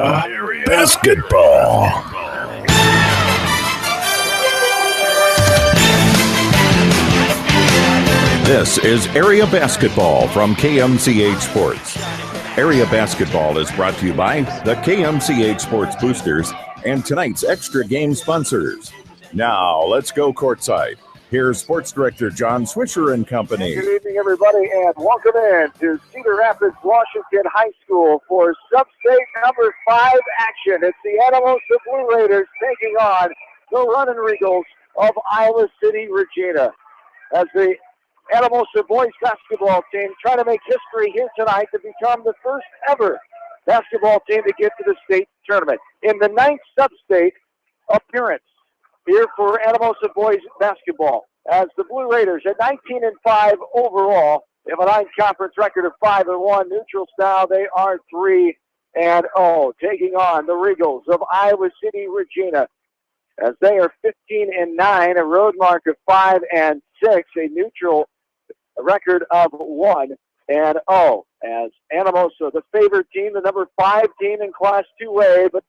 Area Basketball. This is Area Basketball from KMCH Sports. Area Basketball is brought to you by the KMCH Sports Boosters and tonight's extra game sponsors. Now, let's go courtside. Here's Sports Director John Swisher and company. Good evening, everybody, and welcome in to Cedar Rapids, Washington High School for Substate number 5 action. It's the Anamosa Blue Raiders taking on the Runnin' Regals of Iowa City, Regina. As the Anamosa boys basketball team try to make history here tonight to become the first ever basketball team to get to the state tournament. In the 9th Substate appearance here for Anamosa boys basketball, as the Blue Raiders at 19-5 overall. They have a 9-conference record of 5-1. Neutral style, they are 3-0, taking on the Regals of Iowa City, Regina, as they are 15-9, a road mark of 5-6, a neutral record of 1-0. As Anamosa, the favored team, the number 5 team in Class 2A, but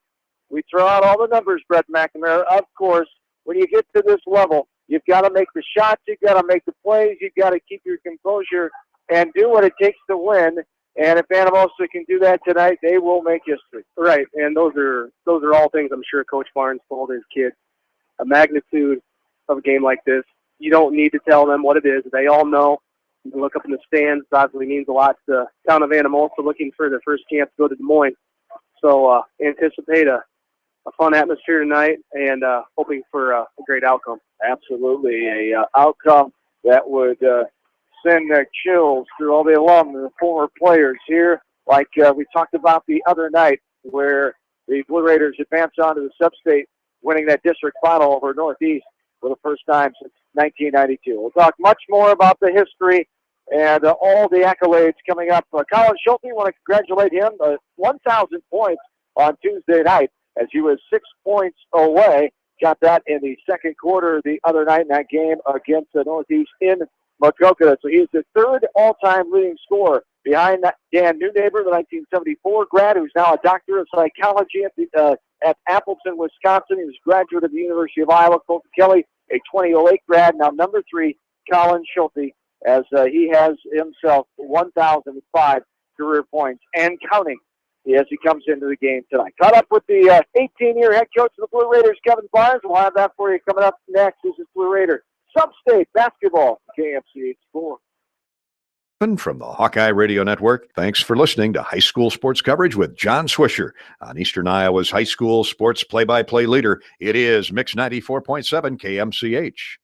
we throw out all the numbers, Brett McNamara. Of course, when you get to this level, you've got to make the shots, you've got to make the plays, you've got to keep your composure and do what it takes to win. And if Anamosa can do that tonight, they will make history. Right, and those are all things I'm sure Coach Barnes told his kids. A magnitude of a game like this, you don't need to tell them what it is. They all know. You can look up in the stands. It obviously means a lot to the town of Anamosa looking for their first chance to go to Des Moines. So anticipate a fun atmosphere tonight and hoping for a great outcome. Absolutely, a outcome that would send chills through all the alum and the former players here, like we talked about the other night, where the Blue Raiders advanced on to the Substate, winning that district final over Northeast for the first time since 1992. We'll talk much more about the history and all the accolades coming up. Colin Schulte, want to congratulate him, 1,000 points on Tuesday night, as he was 6 points away. Got that in the second quarter the other night in that game against the Northeast in Macokota. So he is the 3rd all-time leading scorer behind Dan Newnaber, the 1974 grad, who's now a doctor of psychology at Appleton, Wisconsin. He was a graduate of the University of Iowa. Colton Kelly, a 2008 grad. Now number 3, Colin Schulte, as he has himself 1,005 career points and counting as he comes into the game tonight. Caught up with the 18-year head coach of the Blue Raiders, Kevin Barnes. We'll have that for you coming up next. This is Blue Raider Substate Basketball, KMCH 4. From the Hawkeye Radio Network, thanks for listening to High School Sports Coverage with John Swisher on Eastern Iowa's high school sports play-by-play leader. It is Mix 94.7 KMCH.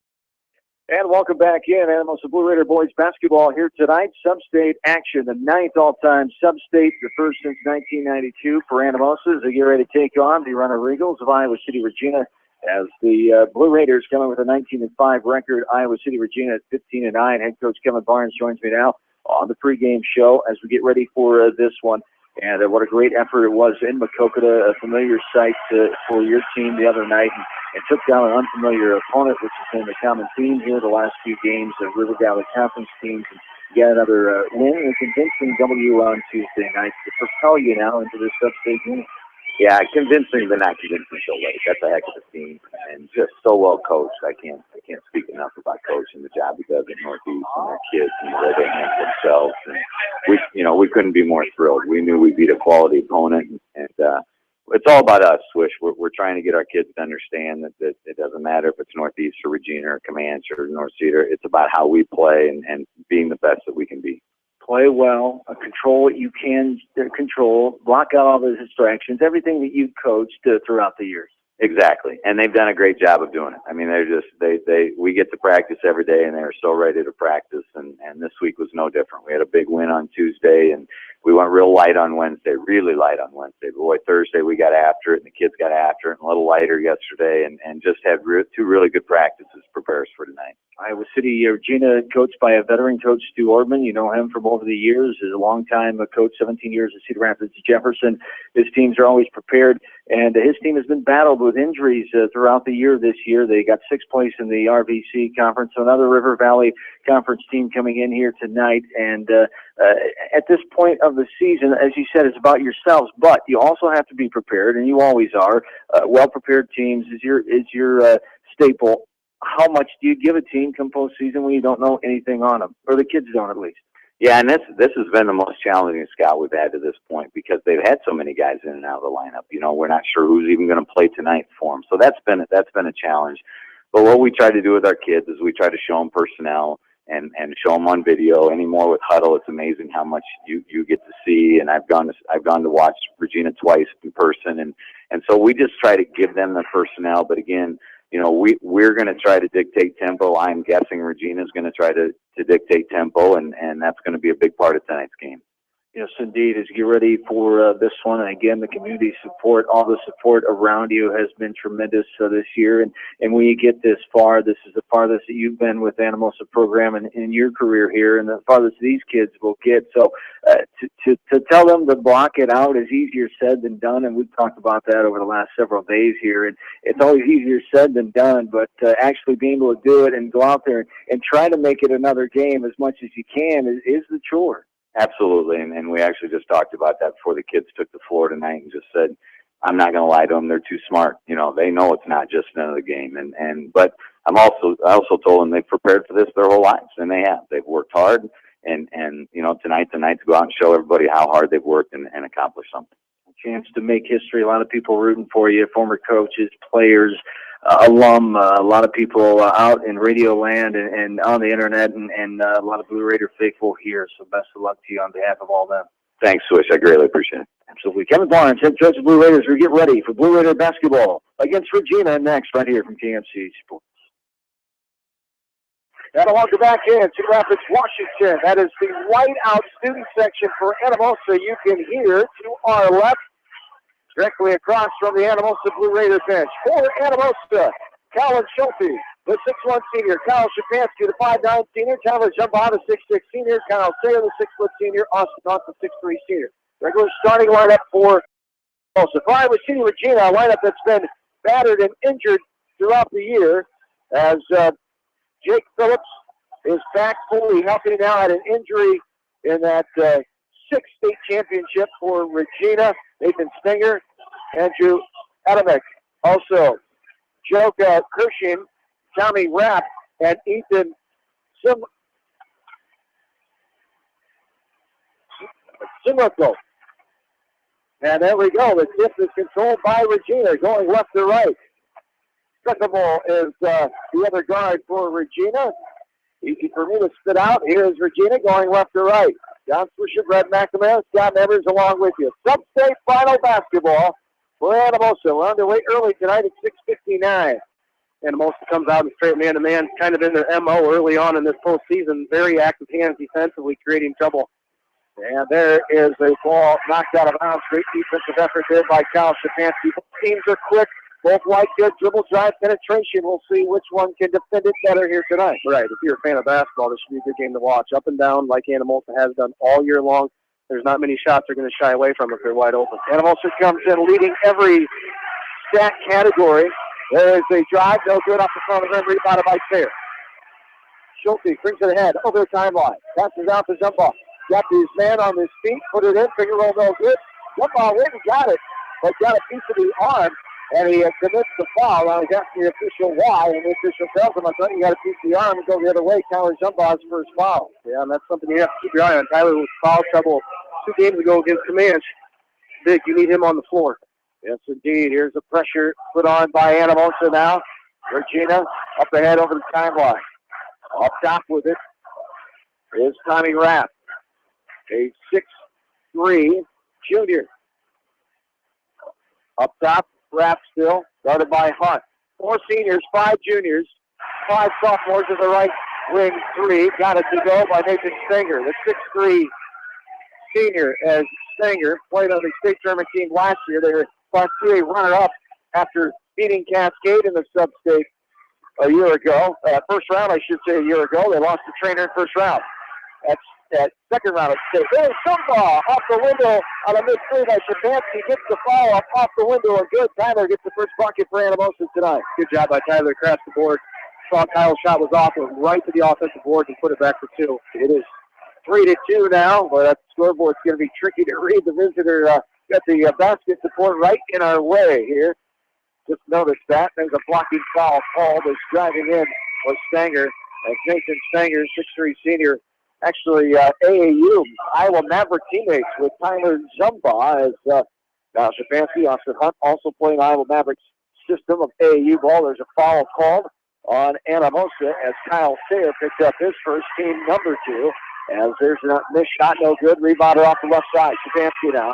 And welcome back in. Anamosa Blue Raider boys basketball here tonight. Substate action, the 9th all-time Substate, the first since 1992 for Anamosa, as they get ready to take on the Runnin' Regals of Iowa City, Regina, as the Blue Raiders coming with a 19-5 record. Iowa City, Regina at 15-9. Head coach Kevin Barnes joins me now on the pregame show as we get ready for this one. And what a great effort it was in Macokota, a familiar sight for your team the other night, and took down an unfamiliar opponent, which has been the common theme here the last few games of River Valley Conference teams. And get another win and a convincing W on Tuesday night to propel you now into this Substate game. Yeah, convincing but not convincing so late. That's a heck of a team, and just so well coached. I can't speak enough about coaching, the job he does at Northeast and their kids and the way they handle themselves. And we couldn't be more thrilled. We knew we beat a quality opponent, and it's all about us, Swish. We're trying to get our kids to understand that it doesn't matter if it's Northeast or Regina or Comanche or North Cedar. It's about how we play and being the best that we can be. Play well, control what you can control, block out all those distractions, everything that you've coached throughout the years. Exactly, and they've done a great job of doing it. I mean, we get to practice every day, and they're so ready to practice. And this week was no different. We had a big win on Tuesday, and we went real light on Wednesday, really light on Wednesday. But boy, Thursday we got after it, and the kids got after it, and a little lighter yesterday, and just had 2 really good practices prepare us for tonight. Iowa City, Regina, coached by a veteran coach, Stu Ordman. You know him from over the years. He's a long-time coach, 17 years at Cedar Rapids Jefferson. His teams are always prepared, and his team has been battled with injuries throughout the year this year. They got 6th place in the RVC conference, so another River Valley Conference team coming in here tonight, and at this point of the season, as you said, it's about yourselves, but you also have to be prepared, and you always are. Well-prepared teams is your staple. How much do you give a team come postseason when you don't know anything on them, or the kids don't at least? Yeah, and this has been the most challenging scout we've had to this point because they've had so many guys in and out of the lineup. You know, we're not sure who's even going to play tonight for them. So that's been a challenge. But what we try to do with our kids is we try to show them personnel and show them on video. Anymore with Huddle, it's amazing how much you get to see. And I've gone to watch Regina twice in person, and so we just try to give them the personnel. But again, you know, we're going to try to dictate tempo. I'm guessing Regina's going to try to dictate tempo, and that's going to be a big part of tonight's game. Yes, indeed. As you get ready for this one, and again, the community support, all the support around you has been tremendous this year. And when you get this far, this is the farthest that you've been with Anamosa program in your career here, and the farthest these kids will get. So to tell them to block it out is easier said than done, and we've talked about that over the last several days here. And it's always easier said than done, but actually being able to do it and go out there and try to make it another game as much as you can is the chore. Absolutely, and we actually just talked about that before the kids took the floor tonight and just said, I'm not going to lie to them, they're too smart. You know, they know it's not just another game. But I also told them they've prepared for this their whole lives, and they have. They've worked hard, and you know, tonight to go out and show everybody how hard they've worked and accomplish something. A chance to make history, a lot of people rooting for you, former coaches, players, alum, a lot of people out in radio land and on the internet, and a lot of Blue Raider faithful here. So best of luck to you on behalf of all them. Thanks, Swish. I greatly appreciate it. Absolutely. Kevin Barnes, head coach of Blue Raiders. We get ready for Blue Raider basketball against Regina next, right here from KMC Sports. That'll welcome back in to Rapids, Washington. That is the whiteout student section for Anamosa. You can hear to our left, directly across from the Anamosa Blue Raider bench. For Anamosa, Colin Schulte, the 6'1 senior. Kyle Shapansky, the 5'9 senior. Tyler Jumbaugh, the 6'6 senior. Kyle Sayer, the 6' senior. Austin Thompson, the 6'3 senior. Regular starting lineup for Anamosa. 5 with Senior Regina, a lineup that's been battered and injured throughout the year, as Jake Phillips is back fully healthy now. Had an injury in that sixth state championship for Regina. Nathan Stinger, Andrew Adamek, also Joka Kershin, Tommy Rapp, and Ethan Simrico. And there we go. The tip is controlled by Regina, going left to right. Secondable is the other guard for Regina. Easy for me to spit out. Here's Regina going left to right. John Swisher, Brad McNamara, Scott Nevers along with you. Substate final basketball for Anamosa. We're underway early tonight at 6:59. Anamosa comes out and straight man-to-man, kind of in their MO early on in this postseason. Very active hands defensively, creating trouble. And there is a ball knocked out of bounds. Great defensive effort there by Kyle Shapansky. Both teams are quick. Both like good dribble drive penetration. We'll see which one can defend it better here tonight. Right. If you're a fan of basketball, this should be a good game to watch. Up and down like Anamosa has done all year long. There's not many shots they're going to shy away from if they're wide open. Anamosa comes in leading every stat category. There is a drive. No good off the front of the rim. Rebounded by Sayer. Schulte brings it ahead over the timeline. Passes out to Jumbaugh. Got his man on his feet. Put it in. Finger roll no good. Jumbaugh really got it, but got a piece of the arm. And he commits the foul. Now he's asking the official why, and the official tells him, I thought you got to piece the arm and go the other way. Tyler Jumbaugh's first foul. Yeah, and that's something you have to keep your eye on. Tyler was foul trouble 2 games ago against Comanche. Big, you need him on the floor. Yes, indeed. Here's the pressure put on by Anamosa now. Regina up ahead over the timeline. Up top with it is Tommy Rapp, a 6'3 junior. Up top, Rapp still, guarded by Hunt. 4 seniors, 5 juniors, 5 sophomores in the right wing 3. Got it to go by Nathan Stenger, the 6'3 senior, as Stenger played on the state tournament team last year. They were Class 3 runner-up after beating Cascade in the Substate a year ago. First round, I should say, a year ago. They lost the trainer in first round. That's that second round of state. There's Jumbaugh off the window on a mid-3 by Shapansky. Gets the foul up off the window. A good Tyler gets the first bucket for Anamosa tonight. Good job by Tyler. Crashed the board. Saw Kyle's shot was off. Went right to the offensive board and put it back for 2. It is 3-2 now, but that scoreboard's going to be tricky to read. The visitor got the basket support right in our way here. Just noticed that. There's a blocking foul called as driving in was Stanger. As Nathan Stanger, 6'3 senior, actually AAU, Iowa Maverick teammates with Tyler Zumba as Stefanski, Austin Hunt also playing Iowa Mavericks system of AAU ball. There's a foul called on Anamosa as Kyle Sayer picked up his first, team number 2. As there's a missed shot, no good. Rebounder off the left side. Stefanski now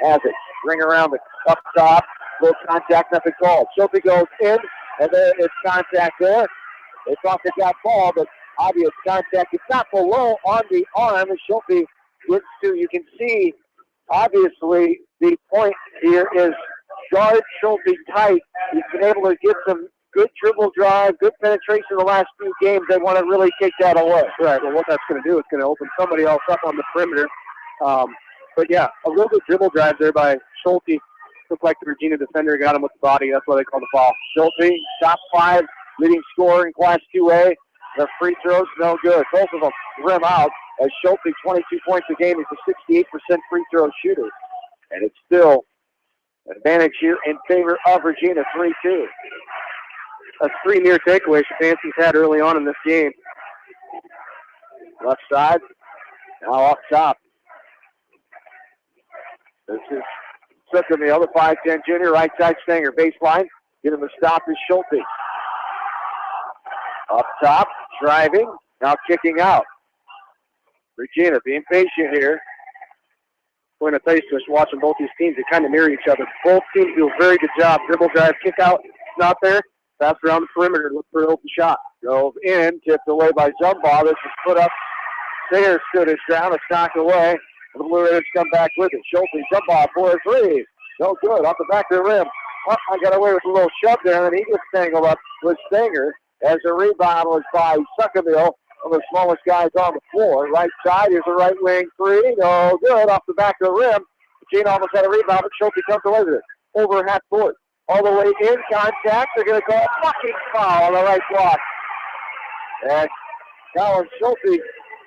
has it. Ring around the up top. Little contact, nothing called. Schulte goes in, and there is contact there. They thought they got ball, but obvious contact. It's not below on the arm. And Schulte gets to, you can see, obviously, the point here is guard Schulte tight. He's been able to get some good dribble drive, good penetration in the last few games. They want to really take that away. Right, well, what that's going to do is going to open somebody else up on the perimeter. But, yeah, a little good dribble drive there by Schulte. Looked like the Regina defender got him with the body. That's why they call the foul. Schulte, top 5, leading scorer in Class 2A. The free throws, no good. Both of them rim out as Schulte, 22 points a game. He's a 68% free throw shooter. And it's still an advantage here in favor of Regina, 3-2. That's 3 near takeaways Stefanski's had early on in this game. Left side, now off top. This is Sutton, the other 5'10 junior, right side Stanger, baseline. Get him to stop is Schulte. Up top, driving, now kicking out. Regina being patient here. We're going to tell you, just watching both these teams, they kind of mirror each other. Both teams do a very good job. Dribble drive, kick out, not there. Pass around the perimeter, look for an open shot. Drove in, tipped away by Zumba. This is put up. Sayers stood his ground, a knock away. The Blue Raiders come back with it. Schulte, Zumba for a 3. No good, off the back of the rim. Oh, I got away with a little shove there, and he gets tangled up with Stanger as the rebound was by Suckerville, one of the smallest guys on the floor. Right side, here's a right wing 3. No good, off the back of the rim. Regina almost had a rebound, but Schulte comes away with it. Over half court. All the way in contact. They're going to call a blocking foul on the right block. And Colin Schulte,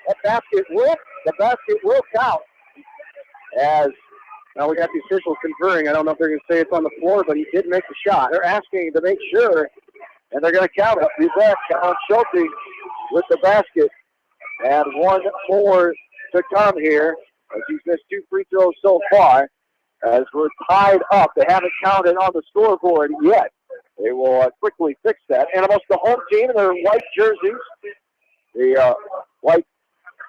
the basket will count. As now we got the officials conferring. I don't know if they're going to say it's on the floor, but he did make the shot. they're asking to make sure, and they're going to count it. He's back. Colin Schulte with the basket. And one more to come here, as he's missed 2 free throws so far. As we're tied up, they haven't counted on the scoreboard yet. They will quickly fix that. And almost the home team in their white jerseys, the white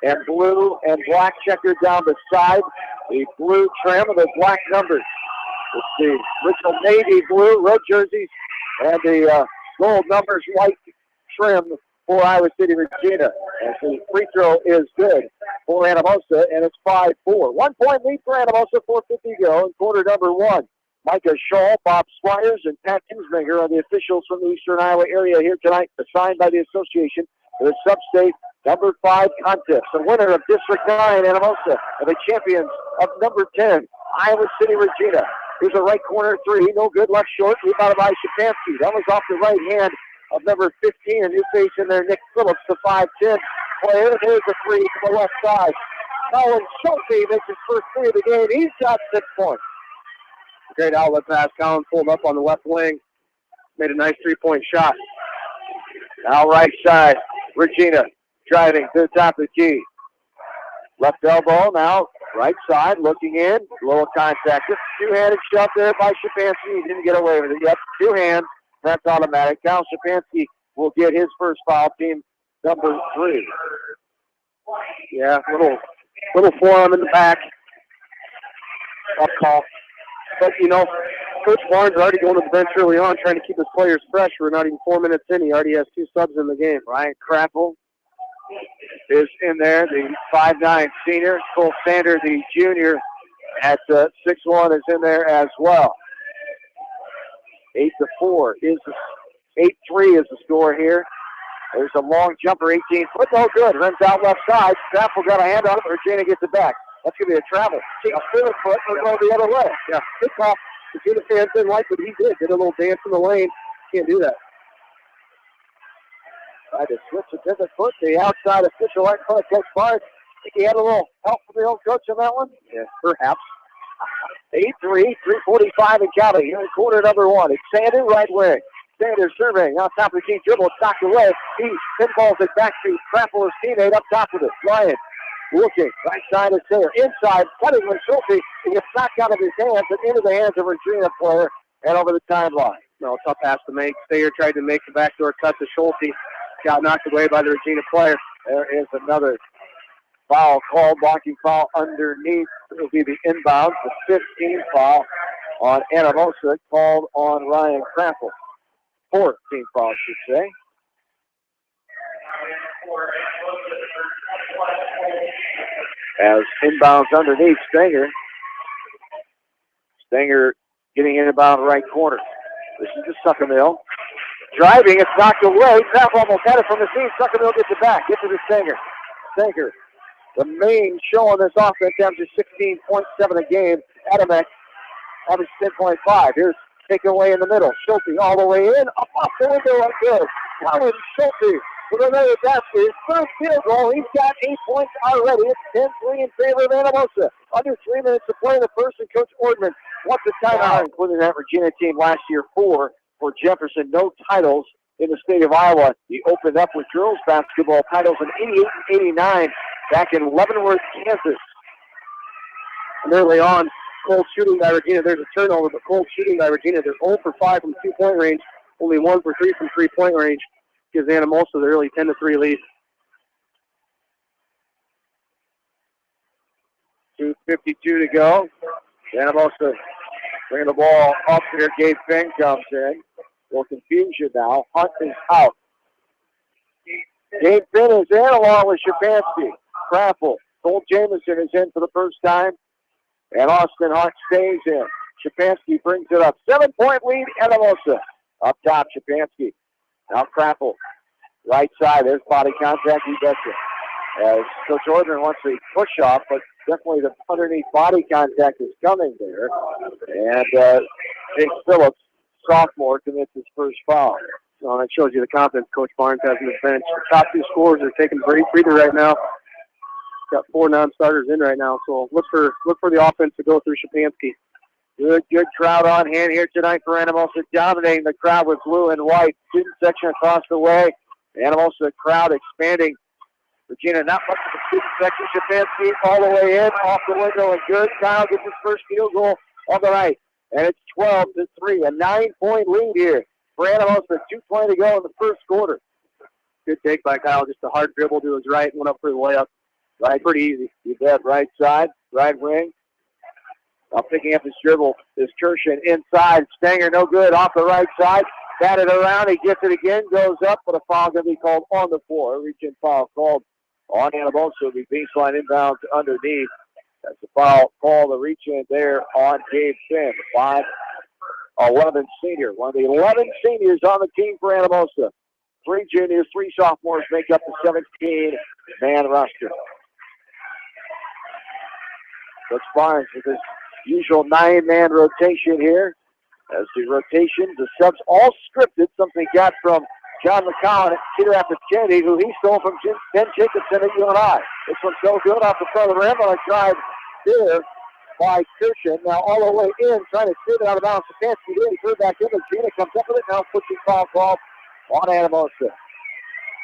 and blue and black checkered down the side, the blue trim and the black numbers. It's the original navy blue red jerseys and the gold numbers white trim for Iowa City, Regina. And the free throw is good for Anamosa, and it's 5-4. 1 point lead for Anamosa, 4:50 to go in quarter number 1. Micah Shaw, Bob Squires, and Pat Kinsminger are the officials from the Eastern Iowa area here tonight, assigned by the association for the Substate number 5 contest. The winner of District 9, Anamosa, and the champions of number 10, Iowa City, Regina. Here's a right corner 3, no good, left short, rebounded by Stefanski. That was off the right hand of number 15, a new face in there, Nick Phillips, the 5'10 player. There's a 3 from the left side. Colin Schulte makes his first 3 of the game. He's got 6 points. Great outlet pass. Colin pulled up on the left wing. Made a nice 3-point shot. Now right side, Regina driving to the top of the key. Left elbow now, right side, looking in. Little contact. Just two-handed shot there by Stefanski. He didn't get away with it. Yep, 2 hands. That's automatic. Cal Stefanski will get his first foul, team number 3. Yeah, little forearm in the back. Up call. But, you know, Coach Barnes already going to the bench early on, trying to keep his players fresh. We're not even 4 minutes in. He already has 2 subs in the game. Ryan Crapple is in there, the 5'9 senior. Cole Sander, the junior, at 6'1", is in there as well. 8-4 is 8-3 is the score here. There's a long jumper, 18-foot, no good. Runs out left side. Crapple got a hand on it, but Regina gets it back. That's going to be a travel. A 4-foot will go the other way. Yeah, good call. The Regina fans didn't like what he did. Did a little dance in the lane. Can't do that. Tried to switch a pivot foot. The outside official right front, Coach Barnes, Think he had a little help from the old coach on that one? Yeah, perhaps. 8-3, 3:45 and counting. Here in quarter number one. It's Sander, right wing. Sander surveying on top of the key dribble. It's knocked away. He pinballs it back to Krappel, his teammate, up top of it. Ryan looking. Right side is Sander. Inside, cutting with Schulte. He gets knocked out of his hands and into the hands of a Regina player and over the timeline. No, tough pass to make. Stayer tried to make the backdoor cut to Schulte. Got knocked away by the Regina player. There is another foul called, blocking foul underneath. It will be the inbound, the 15th foul on Anamosa, called on Ryan Krappel. 14th foul, I should say. As inbounds underneath Stenger. Stenger getting inbound right corner. This is the Suckermill. Driving, it's knocked away. Krappel almost had it from the seam. Suckermill gets it back. Gets it to Stenger. Stenger, the main show on this offense, averages 16.7 a game. Adamek averages 10.5. Here's takeaway in the middle. Schulte all the way in. Up off the window like this. Colin Schulte with another basket. His first field goal. He's got 8 points already. It's 10-3 in favor of Anamosa. Under 3 minutes to play in the first, and Coach Ordman wants a timeout, including that Regina team last year, 4 for Jefferson. No titles in the state of Iowa. He opened up with girls basketball titles in 88 and 89 back in Leavenworth, Kansas. And early on, cold shooting by Regina. There's a turnover, but cold shooting by Regina. They're 0 for 5 from 2-point range, only 1 for 3 from 3-point range. Gives Anamosa the early 10-3 lead. 2:52 to go. Anamosa bringing the ball up here. Gabe Finn comes in. A little confusion now. Hunt is out. Gabe Finn is in along with Shapansky. Krappel. Cole Jamison is in for the first time. And Austin Hunt stays in. Shapansky brings it up. 7-point lead, Anamosa. Up top, Shapansky. Now Krappel. Right side. There's body contact. You betcha. As Coach Ordner wants a push off, but definitely the underneath body contact is coming there. And Jake Phillips, sophomore, commits his first foul. So that shows you the confidence Coach Barnes has in his bench. The top 2 scorers are taking a breather right now. Got 4 non-starters in right now, so look for the offense to go through Shapansky. Good crowd on hand here tonight for Anamosa, dominating the crowd with blue and white. Student section across the way. Anamosa crowd expanding. Regina not much of the student section. Shapansky all the way in, off the window, and good. Kyle gets his first field goal on the night. And it's 12-3, a 9-point lead here for Anamosa. 2:20 to go in the first quarter. Good take by Kyle, just a hard dribble to his right, went up for the layup. Right, pretty easy. You bet. Right side, right wing. Now picking up his dribble is Kirshen inside. Stanger no good off the right side. Batted around. He gets it again. Goes up, but a foul going to be called on the floor. Reach-in foul called on Anamosa. It'll be baseline inbound underneath. That's a foul call. The reach-in there on Gabe Finn. 5'11" senior. One of the 11 seniors on the team for Anamosa. 3 juniors, 3 sophomores make up the 17-man roster. Coach Barnes with his usual 9-man rotation here. As the rotation, the subs all scripted, something he got from John McCowan at Cedar Rapids Kennedy, who he stole from Ben Jacobson at UNI. This one's so good off the front of the rim on a drive there by Kirshen. Now all the way in, trying to save it out of bounds. Stefanski did. He threw it back in. Regina comes up with it. Now pushing foul call on Anamosa.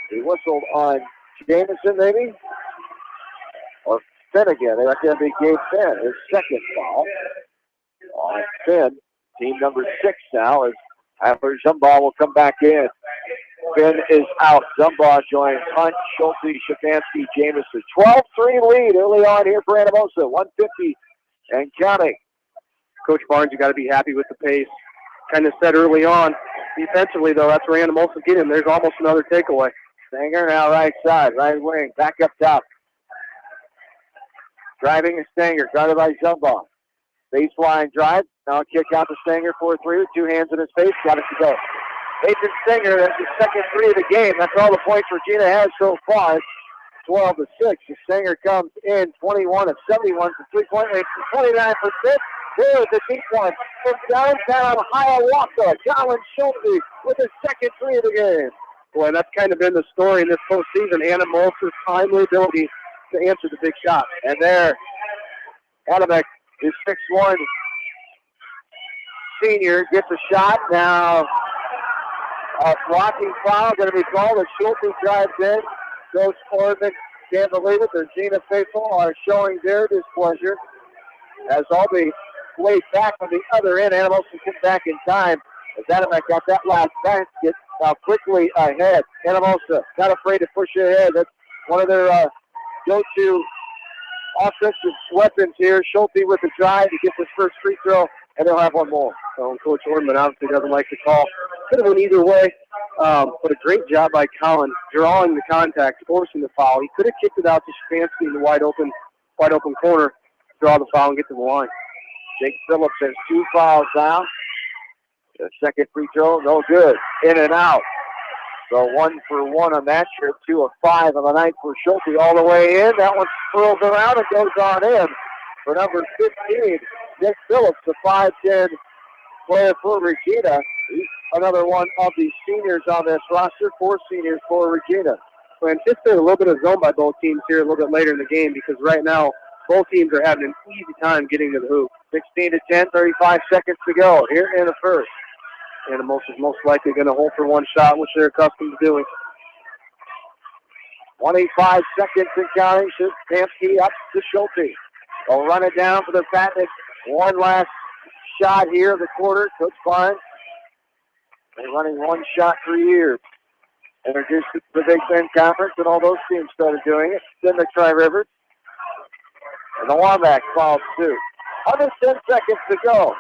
He whistled on Jamison, maybe? Or Finn again. They reckon it'll be Gabe Finn. His second foul on Finn. Team number 6 now as Adler Zumbaugh will come back in. Finn is out. Zumbaugh joins Hunt, Schulte, Shapansky, Jamison. 12-3 lead early on here for Anamosa. 150 and counting. Coach Barnes, you got to be happy with the pace. Kind of said early on. Defensively, though, that's where Anamosa get him. There's almost another takeaway. Stanger now right side, right wing, back up top. Driving is Stanger, guarded by Zumbaugh. Baseline drive. Now kick out to Stanger for 3 with 2 hands in his face. Got it to go. Nathan Stanger, that's his second 3 of the game. That's all the points Regina has so far. It's 12-6. The Stanger comes in 21 of 71 for 3-point range, 29%. There's the deep one from downtown Hiawatha. Colin Schulte with his second 3 of the game. Boy, that's kind of been the story in this postseason. Anamosa's timely ability to answer the big shot. And there, Anamosa, his 6'1" senior, gets a shot. Now, a blocking foul going to be called as Schulte drives in. Goes Orman, can't believe it. The Regina faithful are showing their displeasure as all the way back on the other end. Anamosa gets back in time as Anamosa got that last basket. Now quickly ahead. Anamosa not afraid to push it ahead. That's one of their go-to offensive weapons here. Schulte with the drive to get this first free throw, and they'll have one more. So Coach Orman obviously doesn't like the call. Could have went either way, but a great job by Collin drawing the contact, forcing the foul. He could have kicked it out to Stefanski in the wide open corner, draw the foul and get to the line. Jake Phillips has 2 fouls now. The second free throw, no good. In and out. So 1 for 1 on that trip. 2 of 5 on the night for Schulte all the way in. That one swirls around and goes on in for number 15, Nick Phillips, the 5'10" player for Regina. He's another one of the seniors on this roster. 4 seniors for Regina. So anticipate a little bit of zone by both teams here a little bit later in the game because right now both teams are having an easy time getting to the hoop. 16-10, 35 seconds to go here in the first. Anamosa is most likely going to hold for one shot, which they're accustomed to doing. 25 seconds and counting. Substate up to Schulte. They'll run it down for the Fatnik. One last shot here of the quarter. Coach Barnes. They're running one shot for years. Introduced it to the Big Ten Conference, and all those teams started doing it. Then the Tri-Rivers. And the Wambach fouled suit. Under 10 seconds to go.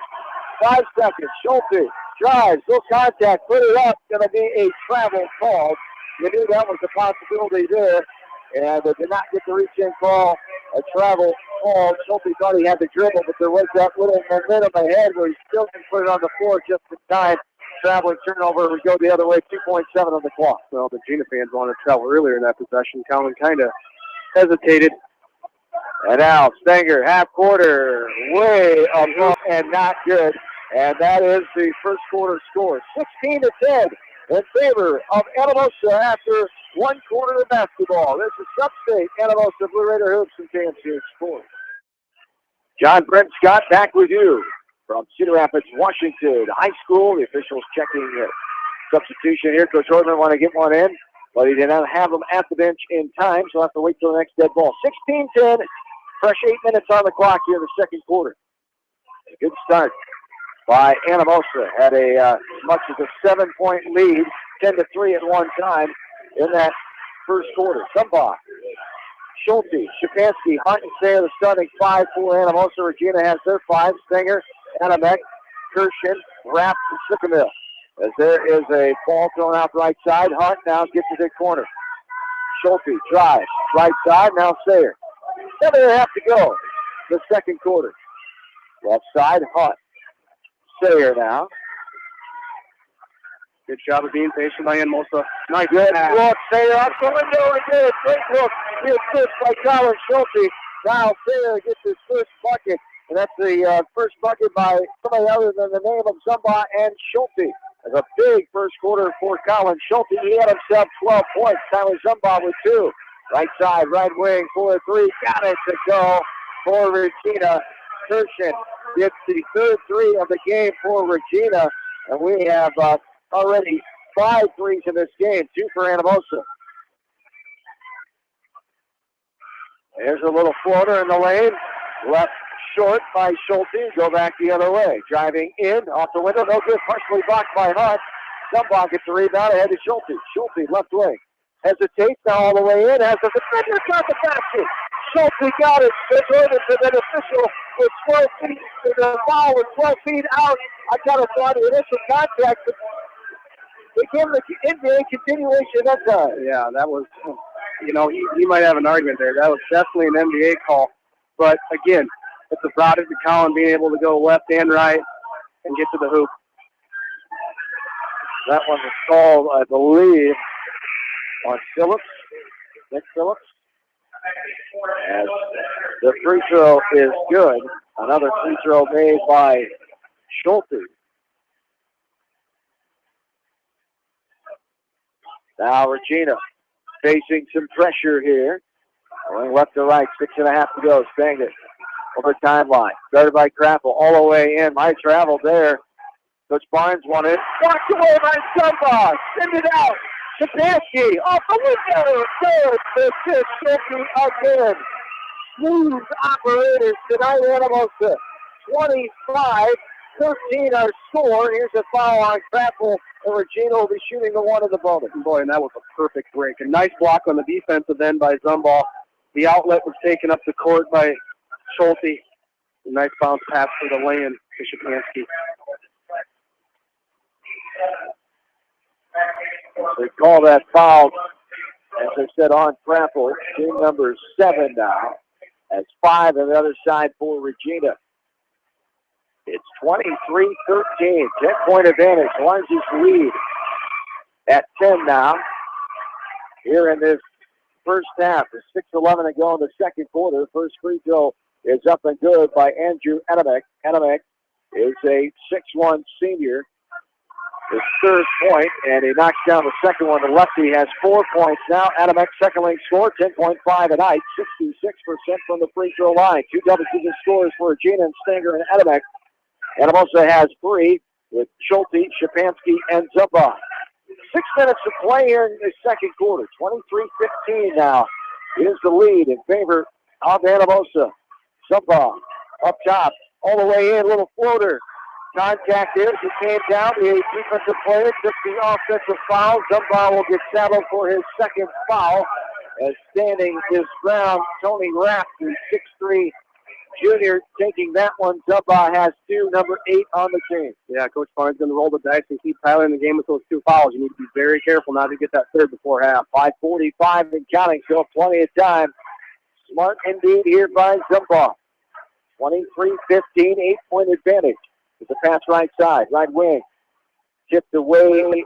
5 seconds. Schulte drives, no contact, put it up. Going to be a travel call. You knew that was a possibility there. And they did not get the reach-in call. A travel call. Schulte thought he had the dribble, but there was that little momentum ahead where he still can put it on the floor just in time. Traveling turnover would go the other way. 2.7 on the clock. Well, the Regina fans wanted to travel earlier in that possession. Collin kind of hesitated. And now Stenger, half quarter, way above and not good. And that is the first quarter score. 16-10 in favor of Anamosa after 1 quarter of basketball. This is Substate, Anamosa Blue Raider Hoops and KMCH Sports. John Brent Scott back with you from Cedar Rapids, Washington High School. The officials checking the substitution here. Coach Orman want to get one in, but he did not have them at the bench in time, so he'll have to wait till the next dead ball. 16-10, fresh 8 minutes on the clock here in the second quarter. A good start by Anamosa. Had as much as a 7-point lead, 10-3 at one time in that first quarter. Sumbach, Schulte, Stefanski, Hunt, and Sayer, the starting 5 for Anamosa. Regina has their 5. Stenger, Anamek, Kirshen, Rapp, and Sycamore. As there is a ball thrown out right side. Hunt now gets to the corner. Schulte drives right side. Now Sayer. 7.5 to go. The second quarter. Left side, Hunt. Sayer now. Good job of being patient by Anamosa. Nice Good pass. look. Sayer out the window again. Great look. Good assist by Colin Schulte. Now Sayer gets his first bucket. And that's the first bucket by somebody other than the name of Zumba and Schulte. It's a big first quarter for Colin Schulte. He had himself 12 points. Tyler Zumba with 2. Right side, right wing, 4-3. Got it to go for Regina. Kirshen gets the third 3 of the game for Regina. And we have already 5 threes in this game. 2 for Anamosa. There's a little floater in the lane. Left short by Schulte. Go back the other way. Driving in, off the window. No good. Partially blocked by Hunt. Sumbach gets the rebound ahead to Schulte. Schulte, left wing. Hesitates now all the way in. Has the defender got the basket. Schulte got it. And then official with 12 feet. The foul with 12 feet out. I kind of thought the initial contact, but they gave the NBA continuation that time. Yeah, that was, he might have an argument there. That was definitely an NBA call. But again, it's a product of Collin being able to go left and right and get to the hoop. That one was called, I believe, on Phillips, Nick Phillips. As the free throw is good. Another free throw made by Schulte. Now Regina facing some pressure here. Going left to right, 6.5 to go. Stanger over timeline. Started by Krappel all the way in. My travel there. Coach Barnes wanted it. Walked away by Zumba. Send it out. Shapansky off the window. Good for Schulte again. Smooth operators tonight, Anamosa. 25-13 our score. Here's a foul on Krappel, and Regina will be shooting the one in the bonus. Boy, and that was a perfect break. A nice block on the defensive end by Zumba. The outlet was taken up the court by Schulte. A nice bounce pass for the lay-in to Shapansky. They call that foul, as I said, on Krappel. Team number 7 now. That's 5 on the other side for Regina. It's 23-13, 10-point advantage. Largest lead at 10 now. Here in this first half, there's 6:11 to go in the second quarter. First free throw is up and good by Andrew Anamek. Anamek is a 6'1 senior. His third point, and he knocks down the second one. The lefty has 4 points now. Anamek, second lane score, 10.5 a night, 66% from the free throw line. 2 double-digit scores for Regina and Stanger and Anamek. Anamosa has 3 with Schulte, Shapansky, and Zumba. 6 minutes to play here in the second quarter. 23-15 now is the lead in favor of Anamosa. Zumba up top, all the way in, little floater. Contact there as he came down. The defensive player took the offensive foul. Zumba will get saddled for his second foul. As standing his ground, Tony Rapp, the 6'3 junior, taking that one. Zumba has 2, number 8 on the team. Yeah, Coach Barnes going to roll the dice and keep piling the game with those 2 fouls. You need to be very careful not to get that third before half. 5:45 and counting, still plenty of time. Smart indeed here by Zumba. 23-15, 8-point advantage. With the pass right side, right wing. Tipped away.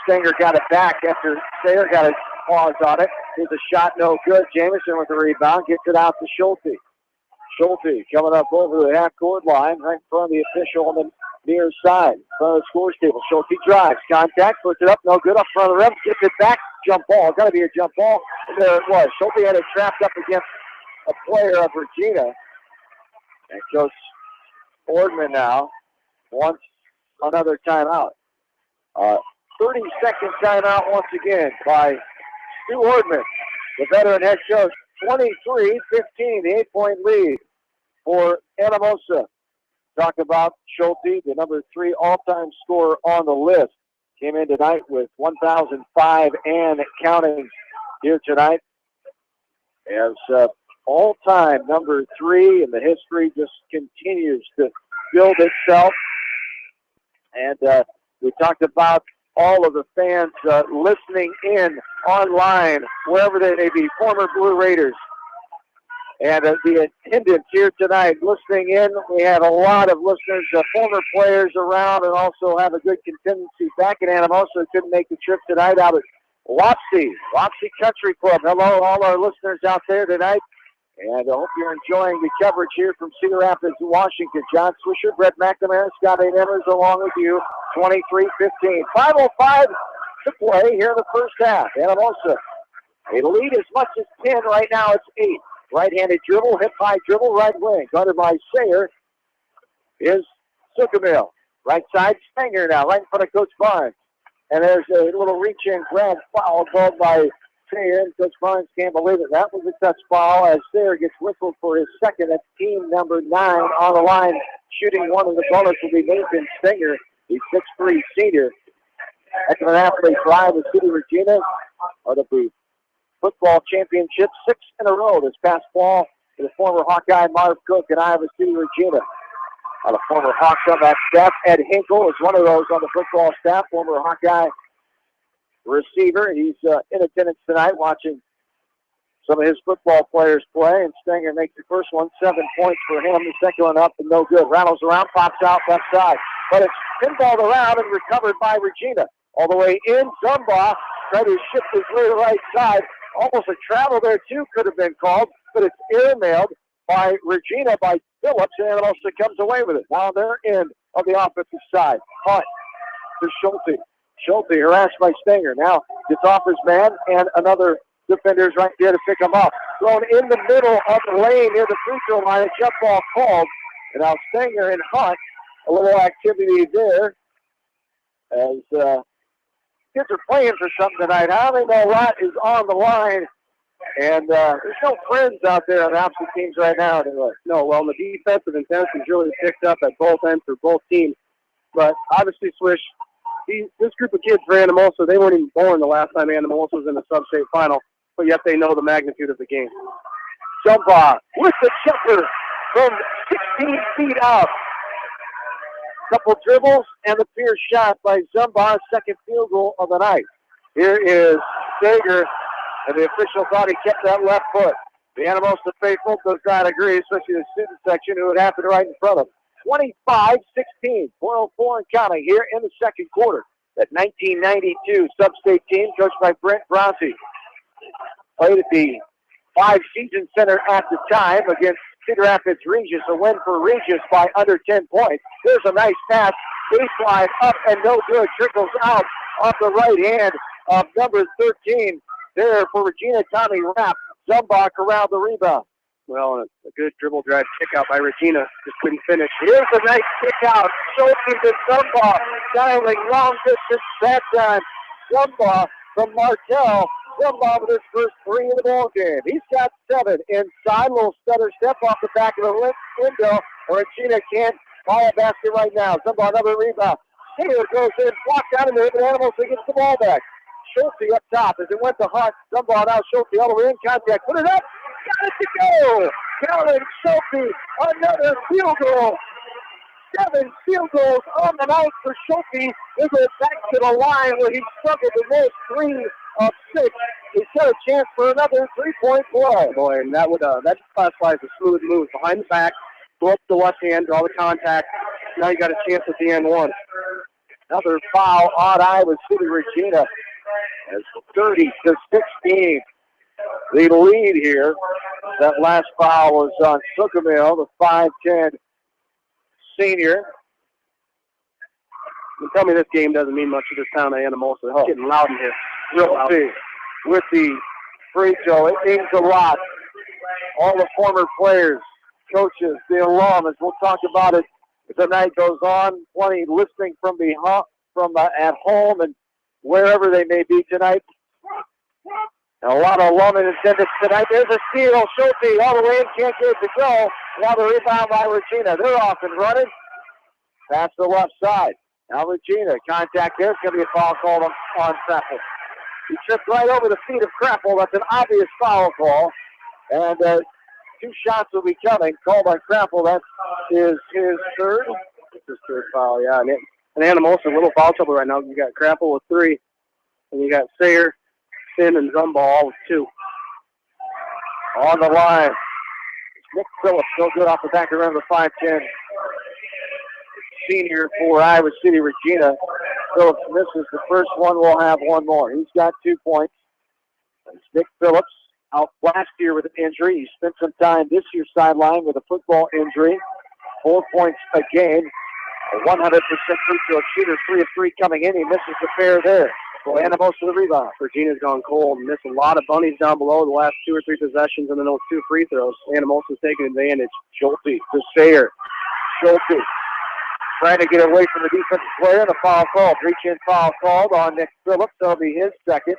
Stanger got it back after Stanger got his paws on it. Here's a shot, no good. Jamison with the rebound, gets it out to Schulte. Schulte coming up over the half-court line, right in front of the official on the near side, in front of the scores table. Schulte drives, contact, puts it up, no good, up front of the rim, gets it back, jump ball. Got to be a jump ball. And there it was. Schulte had it trapped up against a player of Regina. And Coach Boardman now wants another timeout. 30-second timeout once again by Stu Ordman, the veteran head coach. 23-15, the 8-point lead for Anamosa. Talk about Schulte, the number 3 all-time scorer on the list. Came in tonight with 1,005 and counting here tonight. As all-time number 3, and the history just continues to build itself. And we talked about all of the fans listening in online, wherever they may be, former Blue Raiders. And the attendance here tonight listening in, we have a lot of listeners, former players around, and also have a good contingency back in Anamosa. Couldn't make the trip tonight out at Wapsie Country Club. Hello, all our listeners out there tonight. And I hope you're enjoying the coverage here from Cedar Rapids, Washington. John Swisher, Brett McNamara, Scott A. Emmers along with you. 23-15. 5:05 to play here in the first half. Anamosa, a lead as much as 10 right now. It's 8. Right-handed dribble, hip-high dribble, right wing. Guarded by Sayer is Sukamil. Right side, Stanger now, right in front of Coach Barnes. And there's a little reach-in grab foul called by Sayer, and Coach Barnes can't believe it. That was a touch foul as Sayer gets whistled for his second. That's team number 9 on the line. Shooting one of the bonus will be Nathan Stanger, the 6'3 senior. Heck of an athlete fly with City Regina are the booth. Football championship 6 in a row. This past fall to the former Hawkeye Marv Cook and Iowa City Regina. The former Hawks on that staff. Ed Hinkle is one of those on the football staff, former Hawkeye receiver. He's in attendance tonight watching some of his football players play, and Stanger makes the first one, 7 points for him. The second one up and no good. Rattles around, pops out left side. But it's pinballed around and recovered by Regina. All the way in, Zumba tried to shift his way to the right side. Almost a travel there, too, could have been called, but it's airmailed by Regina, by Phillips, and Anamosa comes away with it. Now on their end of the offensive side. Punt to Schulte. Schulte harassed by Stanger. Now gets off his man, and another defenders right there to pick them up. Thrown in the middle of the lane near the free throw line. A jump ball called. And now Stanger and Hunt, a little activity there as kids are playing for something tonight. How they know a lot is on the line. And there's no friends out there on the opposite teams right now. Anyway. No, well, the defensive intensity's really picked up at both ends for both teams. But obviously, Swish, this group of kids for Anamosa, they weren't even born the last time Anamosa was in the Substate final, but yet they know the magnitude of the game. Zumba with the jumper from 16 feet out. Couple dribbles and the pierce shot by Zumba, second field goal of the night. Here is Sager, and the official thought he kept that left foot. The Anamosa faithful does not agree, especially the student section who it happened right in front of them. 25-16, 4:04 and counting here in the second quarter. That 1992 Substate team coached by Brent Bronte played at the Five Season Center at the time against Cedar Rapids Regis, a win for Regis by under 10 points. There's a nice pass, baseline up and no good, trickles out off the right hand of number 13 there for Regina, Tommy Rapp. Zumbach around the rebound. Well, a good dribble drive kick out by Regina. Just couldn't finish. Here's a nice kick out. Schultz to Zumbach. Dialing long distance that time. Zumbach from Martell. Zumbach with his first three in the ball game. He's got 7 inside. Little stutter step off the back of the window. Regina can't buy a basket right now. Zumbach another rebound. Taylor goes in, blocked out of there, but Anamosa gets the ball back. Schulte up top as it went to Hunt. Zumbach now Schulte all the way in contact. Put it up. Got it to go. Calvin Schulte, another field goal. 7 field goals on the night for Schulte. He goes back to the line where he struggled the most, 3 of 6. He's got a chance for another 3-point play. Boy, and that classifies a smooth move. Behind the back, go up the left hand, draw the contact. Now you got a chance at the end one. Another foul on Iowa City Regina. As 30-16. The lead here. That last foul was on Suckamil, the 5'10" senior. You tell me this game doesn't mean much to this town of Anamosa. It's getting loud in here. Real loud. With the free throw, it means a lot. All the former players, coaches, the alum, as we'll talk about it as the night goes on. Plenty listening from at home and wherever they may be tonight. And a lot of alum in attendance tonight. There's a steal. Schulte all the way in, can't get it to go. Now the rebound by Regina. They're off and running. Past the left side. Now Regina, contact there. It's going to be a foul called on Crapple. He tripped right over the feet of Crapple. That's an obvious foul call. And 2 shots will be coming. Called by Crapple. That is his third. It's his third foul, yeah. And Anamosa, a little foul trouble right now. You got Crapple with 3. And you got Sayer, Finn, and Zumball with 2. On the line. Nick Phillips, so good off the back of the 5'10" senior for Iowa City Regina. Phillips misses the first one. We'll have one more. He's got 2 points. It's Nick Phillips out last year with an injury. He spent some time this year sidelined with a football injury. 4 points a game. A 100% free throw shooter, 3 of 3 coming in. He misses the pair there. So Anamosa the rebound. Regina's gone cold and missed a lot of bunnies down below the last 2 or 3 possessions, and then those 2 free throws. Anamosa's taking advantage. Schulte to Sayer. Schulte trying to get away from the defensive player, and a foul called. Reach-in foul called on Nick Phillips. That'll be his second.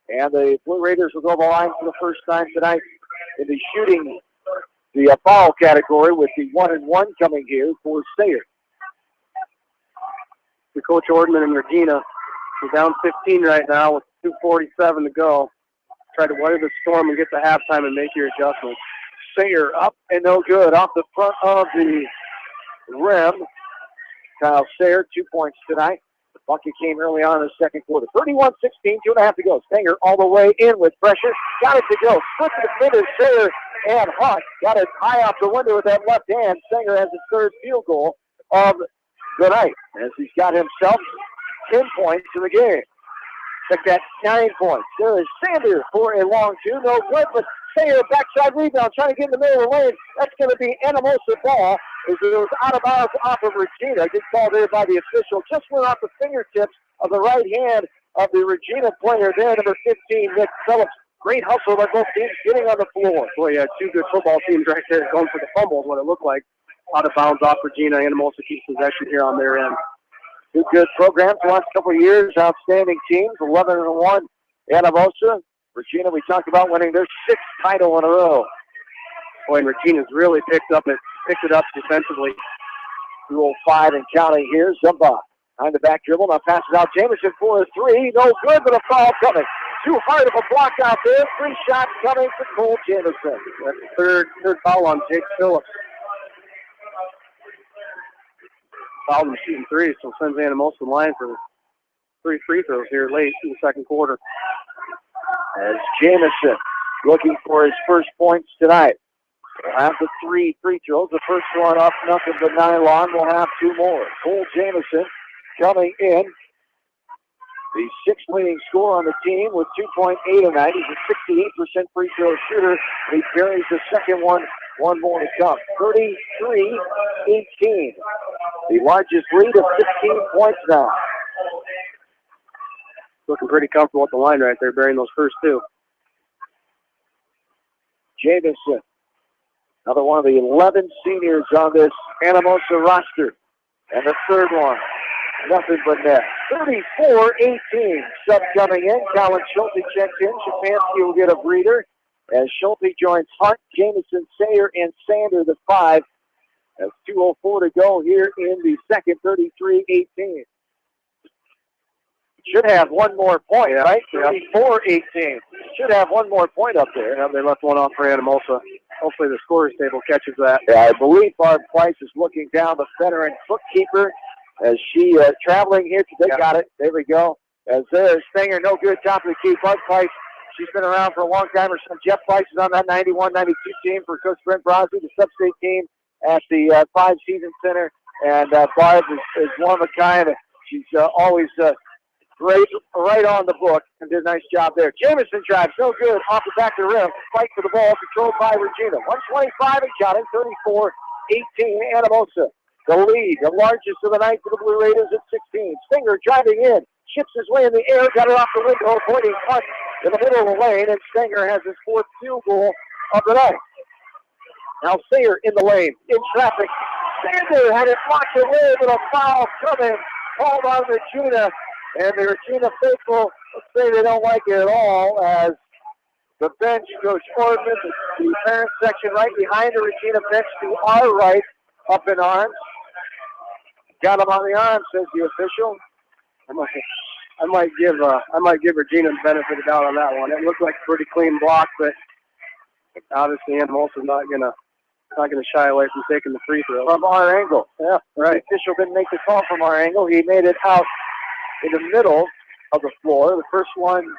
And the Blue Raiders will go the line for the first time tonight in the shooting, the foul category, with the 1-and-1 coming here for Sayer. The Coach Ordman and Regina. We're down 15 right now with 2:47 to go. Try to weather the storm and get to halftime and make your adjustments. Sayer up and no good off the front of the rim. Kyle Sayer, 2 points tonight. The bucket came early on in the second quarter. 31-16, 2.5 to go. Sanger all the way in with pressure. Got it to go. Split the defenders, Sayer and Hunt. Got it high off the window with that left hand. Sanger has his third field goal of the night as he's got himself 10 points in the game. Check that, 9 points. There is Sander for a long 2. No good, but Sayer backside rebound trying to get in the middle of the lane. That's going to be Anamosa ball as it was out of bounds off of Regina. Good call there by the official. Just went off the fingertips of the right hand of the Regina player there, number 15, Nick Phillips. Great hustle by both teams getting on the floor. Boy, you had two good football teams right there going for the fumble is what it looked like. Out of bounds off Regina. Anamosa keeps possession here on their end. Two good programs the last couple of years. Outstanding teams. 11-1. Anamosa. Regina, we talked about winning their 6th title in a row. Boy, and Regina's really picked it up defensively. 2:05 and counting here. Zumba behind the back dribble. Now passes out Jamison for a 3. No good, but a foul coming. Too hard of a block out there. 3 shots coming for Cole Jamison. That's the third foul on Jake Phillips. Fouled him shooting 3, so sends Anamosa in line for 3 free throws here late in the second quarter. As Jamison looking for his first points tonight. We'll have the 3 free throws. The first one off nothing but nylon. We'll have 2 more. Cole Jamison coming in. The 6th leading scorer on the team with 2.8 tonight. He's a 68% free throw shooter. He carries the second one. 1 more to come. 33-18. The largest lead of 15 points now. Looking pretty comfortable at the line right there, burying those first 2. Jamison, another one of the 11 seniors on this Anamosa roster. And the third one, nothing but net. 34-18. Sub coming in. Colin Schulte checks in. Shapansky will get a breather as Schulte joins Hart, Jamison, Sayer, and Sander, the 5. That's 2:04 to go here in the second. 33-18. Should have 1 more point, right? 34-18. Should have 1 more point up there. Yeah, they left one off for Anamosa. Hopefully the scorer's table catches that. Yeah, I believe Barb Price is looking down, the veteran bookkeeper, as she traveling here. They got it. There we go. As there's Stenger, no good, top of the key. Barb Price, she's been around for a long time. Her son Jeff Price is on that 91-92 team for Coach Brent Brosley, the Substate team at the 5 Season Center. And Barb is one of a kind. She's always right on the book and did a nice job there. Jamison drives, no good, off the back of the rim. Fight for the ball, controlled by Regina. 125 and counting, 34-18, Anamosa. The lead, the largest of the night for the Blue Raiders at 16. Stinger driving in, chips his way in the air, got it off the window, pointing punt in the middle of the lane, and Stinger has his 4th field goal of the night. Now Sayer in the lane, in traffic. Sander had it blocked away, but a foul coming, called on Regina. And the Regina faithful say they don't like it at all, as the bench, Coach Ortman, the parent section right behind the Regina bench to our right, up in arms. Got him on the arm, says the official. I might give Regina the benefit of the doubt on that one. It looked like a pretty clean block, but obviously Anamosa's not gonna shy away from taking the free throw. From our angle. Yeah, right. The official didn't make the call from our angle. He made it out in the middle of the floor. The first one,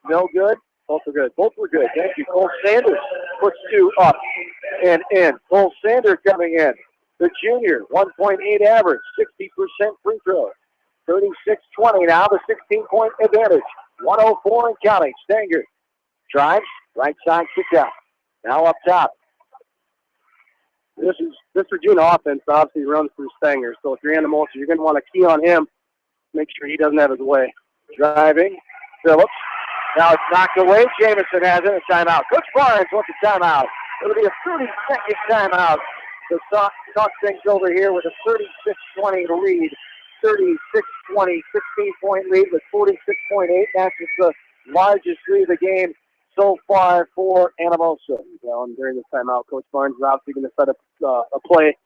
no good. Both were good. Both were good. Thank you. Cole Sanders puts 2 up and in. Cole Sanders coming in. The junior, 1.8 average, 60% free throw. 36-20 now, the 16-point advantage. 1:04 and counting. Stanger drives, right side kick out. Now up top. This Regina offense obviously runs through Stanger. So if you're Anamosa, you're going to want to key on him. Make sure he doesn't have his way. Driving, Phillips. Now it's knocked away. Jamison has it. A timeout. Coach Barnes wants a timeout. It'll be a 30-second timeout to talk things over here with a 36-20 lead. 36-20, 16-point lead with 46.8. That's just the largest lead of the game so far for Anamosa. Well, and during this timeout, Coach Barnes is obviously going to set up a play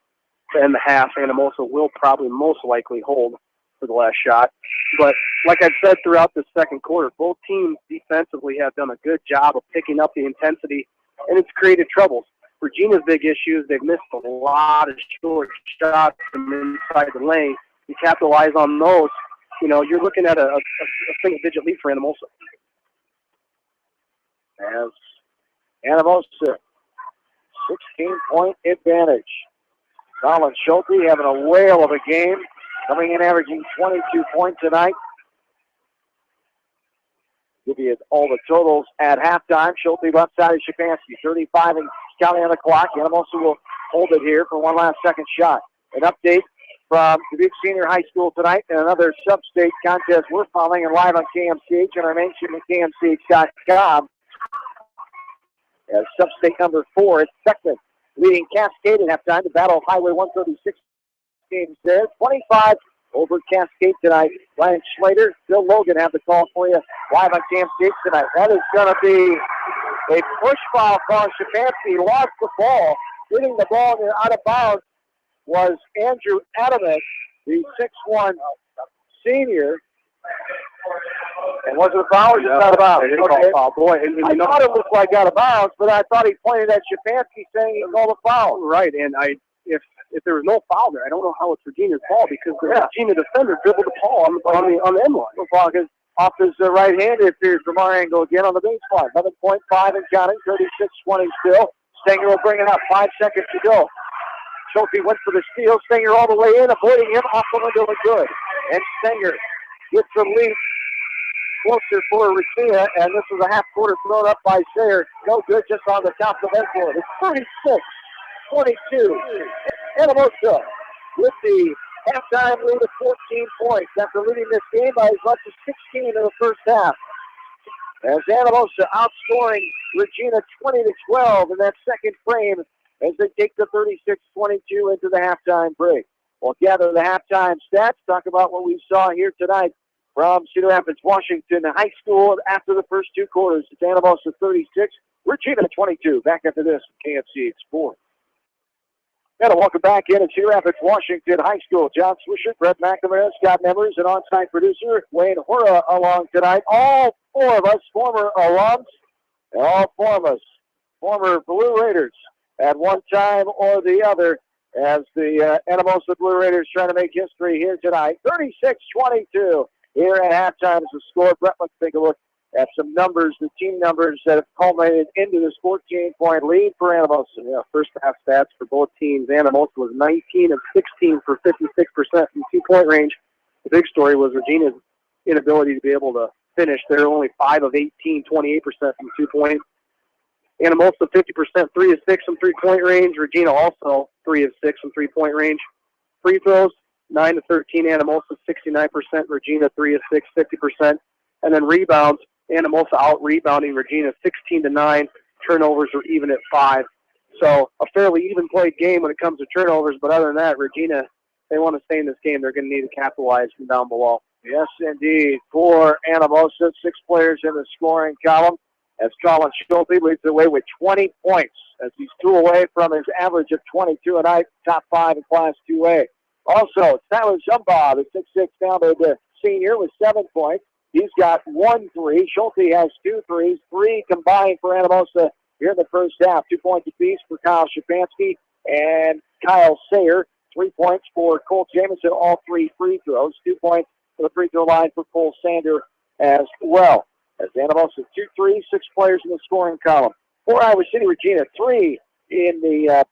to end the half. Anamosa will probably most likely hold for the last shot. But like I've said throughout the second quarter, both teams defensively have done a good job of picking up the intensity, and it's created troubles. Regina's big issue is they've missed a lot of short shots from inside the lane. You capitalize on those, you're looking at a single-digit lead for Anamosa. As Anamosa, 16-point advantage. Colin Schulte having a whale of a game, coming in averaging 22 points tonight. Give you all the totals at halftime. Schulte left side of Shapansky, 35 and counting on the clock. Anamosa will hold it here for one last second shot. An update from Dubuque Senior High School tonight and another Substate contest we're following and live on KMCH and our main stream at KMCH.com. as Substate number 4 is Beckman leading Cascade at halftime. The Battle of Highway 136 game there. 25 over Cascade tonight. Ryan Schlater, Bill Logan have the call for you live on Cam State tonight. That is going to be a push foul call. Shapansky lost the ball. Hitting the ball and out of bounds was Andrew Adamek, the 6'1 senior. And was it a foul or just out of bounds? Okay. Foul. Boy, I thought it looked like out of bounds, but I thought he pointed at Shapansky saying he called a foul. Right, and if there was no foul there, I don't know how it's Regina's ball because the Regina defender dribbled the ball on the end line. The ball is off his right hand. It appears from our angle again on the baseline. 11.5 and counting, 36-20 still. Stenger will bring it up. 5 seconds to go. Schulte went for the steal. Stenger all the way in, avoiding him off the window and good. And Stenger gets the lead closer for Regina, and this is a half-quarter thrown up by Sayer. No good, just on the top of the headboard. It's 36-22. Anamosa with the halftime lead of 14 points after leading this game by as much as 16 in the first half. As Anamosa outscoring Regina 20-12 in that second frame as they take the 36-22 into the halftime break. We'll gather the halftime stats, talk about what we saw here tonight from Cedar Rapids, Washington High School after the first 2 quarters. It's Anamosa 36, Regina 22. Back after this, KMCH Sports. And welcome back in at Cedar Rapids, Washington High School. John Swisher, Brett McNamara, Scott Members, and on-site producer Wayne Hora along tonight. All 4 of us former alums, and all 4 of us former Blue Raiders at one time or the other as the Anamosa Blue Raiders trying to make history here tonight. 36-22 here at halftime is the score. Brett, let's take a look at some numbers, the team numbers that have culminated into this 14-point lead for Anamosa. Yeah, first half stats for both teams. Anamosa was 19 of 16 for 56% from 2-point range. The big story was Regina's inability to be able to finish. They're only 5 of 18, 28% from 2 points. Anamosa 50%, 3 of 6 from 3-point range. Regina also 3 of 6 from 3-point range. Free throws, 9 of 13. Anamosa 69%. Regina 3 of 6, 50%. And then rebounds, Anamosa out-rebounding Regina 16-9. Turnovers were even at 5. So a fairly even-played game when it comes to turnovers. But other than that, Regina, they want to stay in this game. They're going to need to capitalize from down below. Yes, indeed. For Anamosa, 6 players in the scoring column as Colin Schulte leads the way with 20 points as he's 2 away from his average of 22 a night, top 5 in Class 2A. Also, Tyler Zumbaugh, the 6'6" downward senior with 7 points. He's got 1 3. Schulte has 2 threes, 3 combined for Anamosa here in the first half. 2 points apiece for Kyle Shapansky and Kyle Sayer. 3 points for Cole Jamison, all 3 free throws. 2 points for the free throw line for Cole Sander as well. As Anamosa 2 3, 6 players in the scoring column. For Iowa City, Regina 3 in the,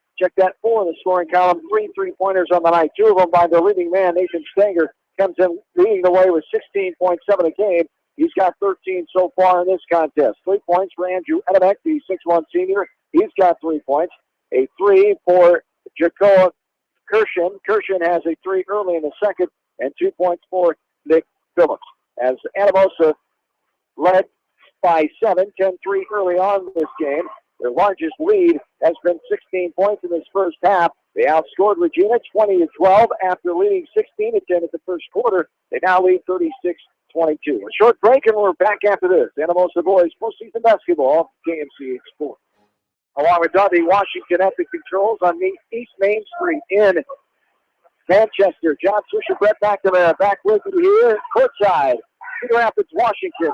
4 in the scoring column. 3 3-pointers on the night. 2 of them by their leading man, Nathan Stenger. Comes in leading the way with 16.7 a game. He's got 13 so far in this contest. 3 points for Andrew Adamek, the 6'1 senior. He's got 3 points. A 3 for Jacoa Kirshen. Kirshen has a 3 early in the second, and 2 points for Nick Phillips. As Anamosa led by 7, 10-3 early on in this game. Their largest lead has been 16 points in this first half. They outscored Regina 20-12 after leading 16-10 at the first quarter. They now lead 36-22. A short break, and we're back after this. Anamosa boys postseason basketball, KMCH Sports. Along with Dundee, Washington at the controls on East Main Street in Manchester. John Swisher, Brett McNamara back with you here courtside. Cedar Rapids, Washington,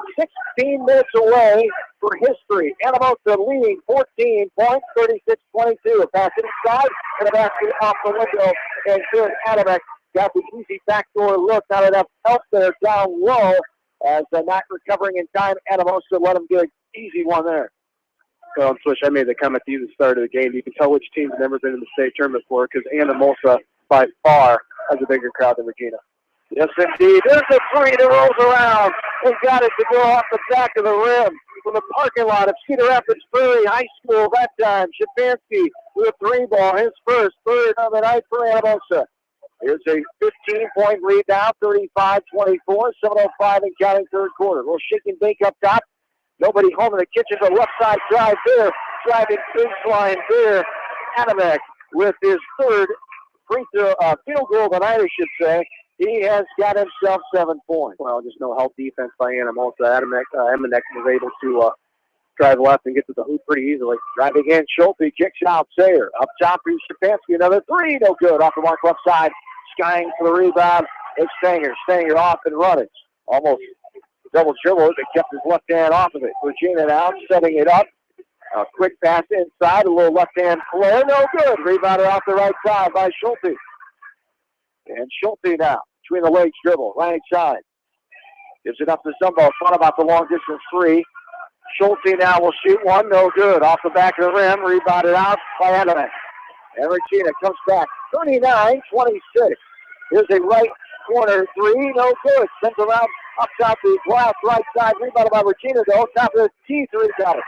16 minutes away for history. Anamosa leading 14 points, 36-22. A pass inside and a basket off the window. And good Adamek got the easy backdoor look. Not enough help there down low as not recovering in time. Anamosa let him get an easy one there. Well, Swish, I made the comment to you at the start of the game. You can tell which team's never been in the state tournament before because Anamosa, by far, has a bigger crowd than Regina. Yes, indeed. There's a 3 that rolls around and got it to go off the back of the rim from the parking lot of Cedar Rapids Prairie High School that time. Shapansky with a 3 ball, his first, third of the night for Anamosa. Here's a 15-point lead now, 35-24, 7:05 and counting third quarter. A little shake and bake up top. Nobody home in the kitchen, but left side drive there driving baseline there. Anamek with his third field goal tonight, I should say. He has got himself 7 points. Well, just no help defense by Anamosa. Anamek was able to drive left and get to the hoop pretty easily. Driving in, Schulte kicks out Sayer. Up top for Stefanski, another three, no good. Off the mark left side, skying for the rebound. It's Stanger. Stanger off and running. Almost double dribble it, but kept his left hand off of it. Regina now setting it up. A quick pass inside, a little left hand flare, no good. Rebounded off the right side by Schulte. And Schulte now, between the legs dribble, right side. Gives it up to Zumbo, thought about the long distance three. Schulte now will shoot one, no good. Off the back of the rim, rebounded out by Anamek. And Regina comes back, 39-26. Here's a right corner three, no good. Sends around up top the glass, right side, rebounded by Regina though. Top of the T3 got it.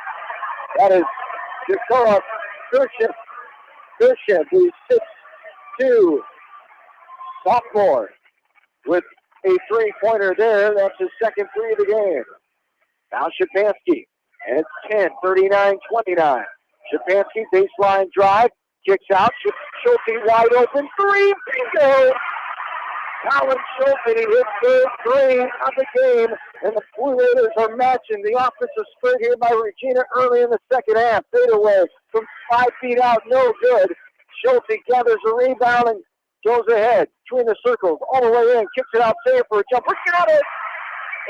That is Dakota Kirchen, the 6'2" sophomore, with a three-pointer there. That's his second three of the game. Now Stefanski, and it's 10, 39-29. Stefanski, baseline drive, kicks out. Schulte wide open, three, bingo! Colin Schulte hits third three of the game, and the Blue Raiders are matching the offensive spurt here by Regina early in the second half. Fadeaway from 5 feet out, no good. Schulte gathers a rebound and goes ahead between the circles, all the way in, kicks it out, Sayer for a jumper, got it!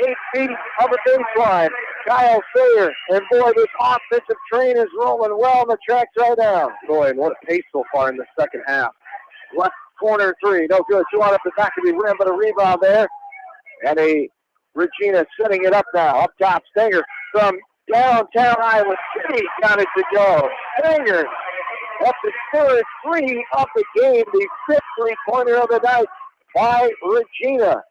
8 feet of the baseline. Kyle Sayer, and boy, this offensive train is rolling well on the tracks right now. Boy, and what a pace so far in the second half. Left corner three, no good. Two out up the back of the rim, but a rebound there. And a Regina setting it up now. Up top, Stanger from downtown Iowa City. Got it to go. Stanger, that's the third three of the game. The fifth three-pointer of the night by Regina.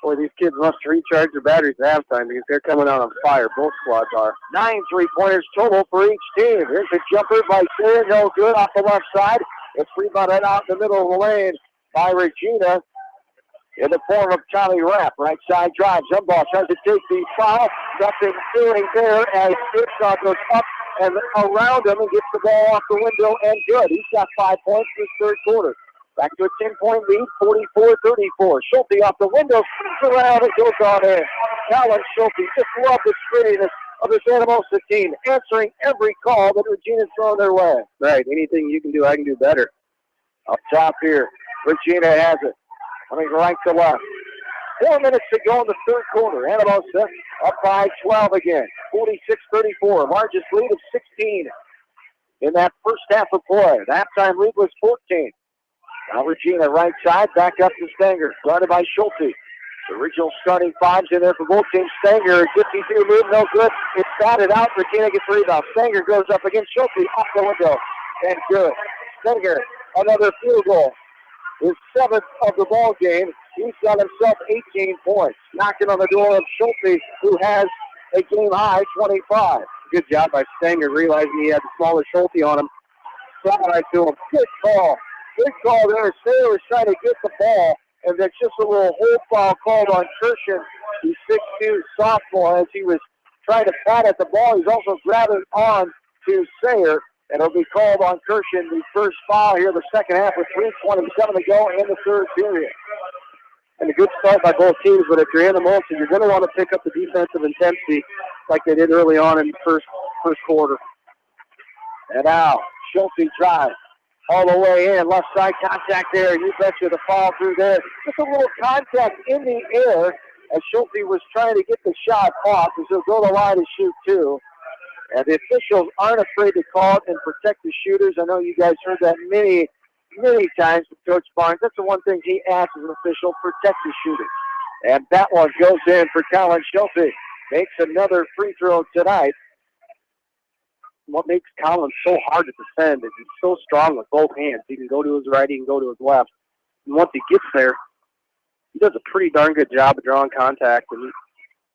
Boy, these kids must recharge their batteries at halftime because they're coming out on fire. Both squads are. 9 3-pointers total for each team. Here's a jumper by Sayer, no good, off the left side. It's rebounded out in the middle of the lane by Regina in the form of Tommy Rapp. Right side drive. Zumbaugh tries to take the foul. Nothing doing there as Dixon goes up and around him and gets the ball off the window and good. He's got 5 points in the third quarter. Back to a 10-point lead, 44-34. Schulte off the window, spins around and goes on in. Colin Schulte just love the prettiness of this Anamosa team, answering every call that Regina's thrown their way. Right, anything you can do, I can do better. Up top here, Regina has it. Coming right to left. 4 minutes to go in the third quarter. Anamosa up by 12 again, 46-34. Largest lead of 16 in that first half of play. The halftime lead was 14. Now Regina right side, back up to Stanger, guarded by Schulte. The original starting fives in there for both teams. Stanger, 52 move, no good. It's batted out. Regina gets the rebound. Stanger goes up against Schulte, off the window, and good. Stanger, another field goal. His 7th of the ball game. He's got himself 18 points. Knocking on the door of Schulte, who has a game high 25. Good job by Stanger, realizing he had the smaller Schulte on him. Saw right to him. Good call. Big call there. Sayer was trying to get the ball, and there's just a little hold foul called on Kirchen, the 6'2" sophomore, as he was trying to pat at the ball. He's also grabbing on to Sayer, and it'll be called on Kirchen, the first foul here, the second half with 3:27 to go in the third period. And a good start by both teams, but if you're Anamosa, you're going to want to pick up the defensive intensity like they did early on in the first quarter. And now, Schulte drives. All the way in, left side contact there. You betcha the fall through there. Just a little contact in the air as Schulte was trying to get the shot off, as he'll go to the line and shoot two. And the officials aren't afraid to call it and protect the shooters. I know you guys heard that many times from Coach Barnes. That's the one thing he asks as an official, protect the shooters. And that one goes in for Colin Schulte. Makes another free throw tonight. What makes Colin so hard to defend is he's so strong with both hands. He can go to his right, he can go to his left. And once he gets there, he does a pretty darn good job of drawing contact and